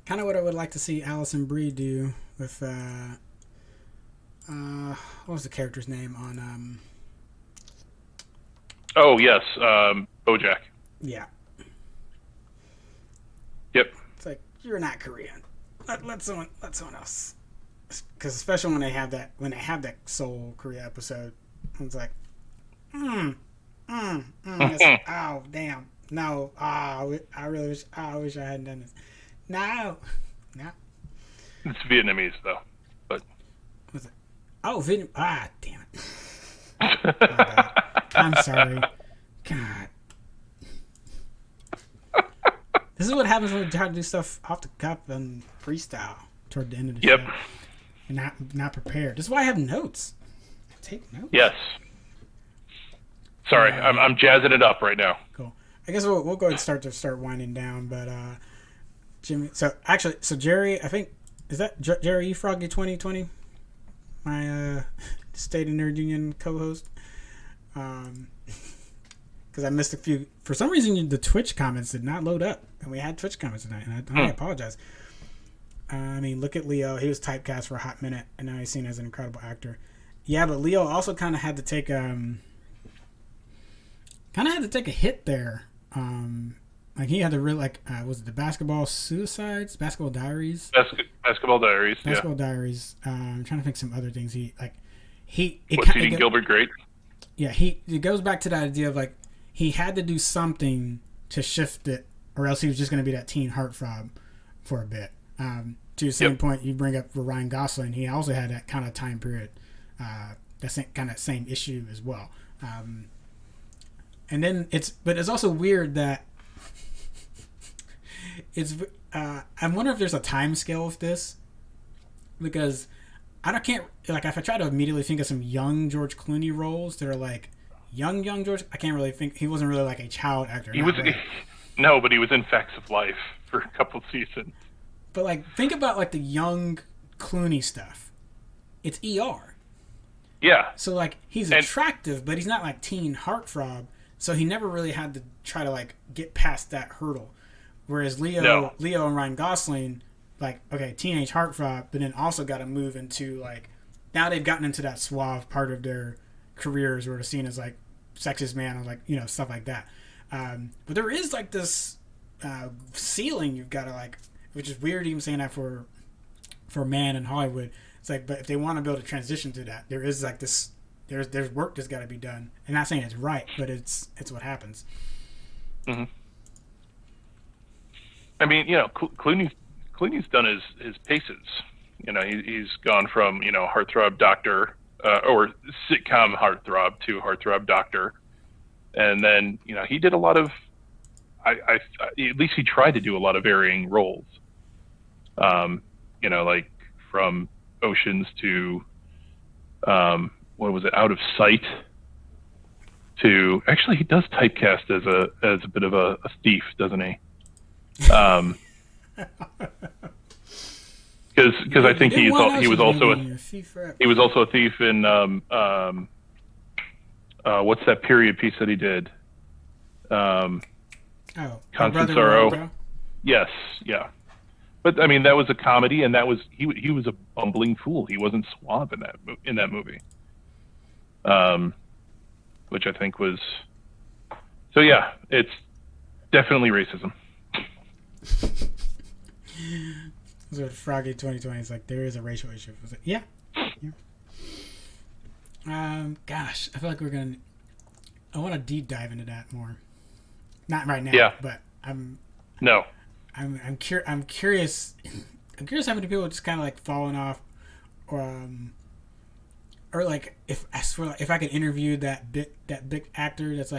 Kind of what I would like to see Alison Brie do with what was the character's name on Oh yes, BoJack. Yeah. Yep. It's like, you're not Korean. Let someone else. Because especially when they have that Seoul Korea episode, it's like, oh damn, no, I wish I hadn't done this. No. It's Vietnamese though, but what's it? Oh, Vietnam. Damn it. I'm sorry. God. This is what happens when we try to do stuff off the cuff and freestyle toward the end of the show. And not prepared. This is why I have notes. I take notes. Yes. Sorry, I'm jazzing it up right now. Cool. I guess we'll go ahead and start winding down. But Jimmy, so Jerry, I think, is that Jerry Froggy 2020? My State and Nerd Union co-host. Because I missed a few. For some reason, the Twitch comments did not load up, and we had Twitch comments tonight, and I apologize. I mean, look at Leo. He was typecast for a hot minute, and now he's seen as an incredible actor. Yeah, but Leo also kind of had to take a hit there. Like he had to really was it the Basketball Diaries? Basketball Diaries. Basketball Diaries. I'm trying to think some other things. Feeding Gilbert Grape. Yeah, it goes back to that idea of like he had to do something to shift it, or else he was just going to be that teen heartthrob for a bit. To the same point you bring up for Ryan Gosling, he also had that kind of time period, that same issue as well. And then it's also weird that I wonder if there's a time scale with this, because if I try to immediately think of some young George Clooney roles that are like young George, I can't really think. He wasn't really like a child actor. No, but he was in Facts of Life for a couple seasons. But think about the young Clooney stuff. It's ER. Yeah. So he's attractive, but he's not teen heartthrob. So he never really had to try to get past that hurdle. Whereas Leo and Ryan Gosling, teenage heartthrob, but then also got to move into now they've gotten into that suave part of their careers where they're seen as sexiest man or stuff like that. But there is this ceiling you've got to which is weird even saying that for a man in Hollywood. It's but if they want to be able to transition to that, there is this. There's work that's got to be done. I'm not saying it's right, but it's what happens. Mm-hmm. I mean, Clooney's done his paces. He's gone from heartthrob doctor or sitcom heartthrob to heartthrob doctor, and then he did a lot of. At least he tried to do a lot of varying roles. From Oceans to what was it, Out of Sight, to actually he does typecast as a bit of a thief, doesn't he? Because I think he was also a thief in what's that period piece that he did? Constant Sorrow. Yes, yeah. But I mean, that was a comedy, and that was he was a bumbling fool. He wasn't suave in that movie. Which I think was. So yeah, it's definitely racism. So Froggy 2020 is there is a racial issue. I was yeah. Gosh, I feel like I want to deep dive into that more. Not right now, but I'm curious. I'm curious how many people just kind of falling off, or if I could interview that big actor that's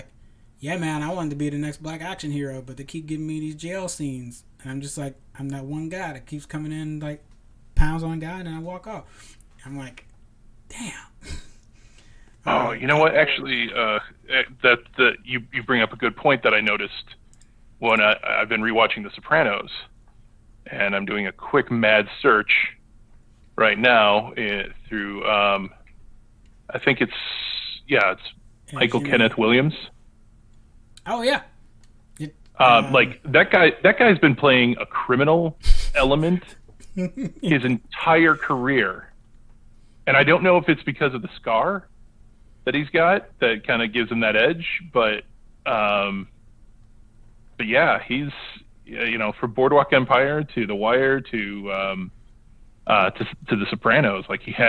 yeah, man, I wanted to be the next black action hero, but they keep giving me these jail scenes, and I'm just like, I'm that one guy that keeps coming in, like, pounds on a guy, and then I walk off. I'm like, damn. Oh, you know what? Actually, you bring up a good point that I noticed when I've been rewatching The Sopranos, and I'm doing a quick mad search right now through I think it's Michael Kenneth Williams. Oh yeah. Like that guy's been playing a criminal element his entire career, and I don't know if it's because of the scar that he's got that kind of gives him that edge, but yeah, he's from Boardwalk Empire to The Wire to The Sopranos, like he had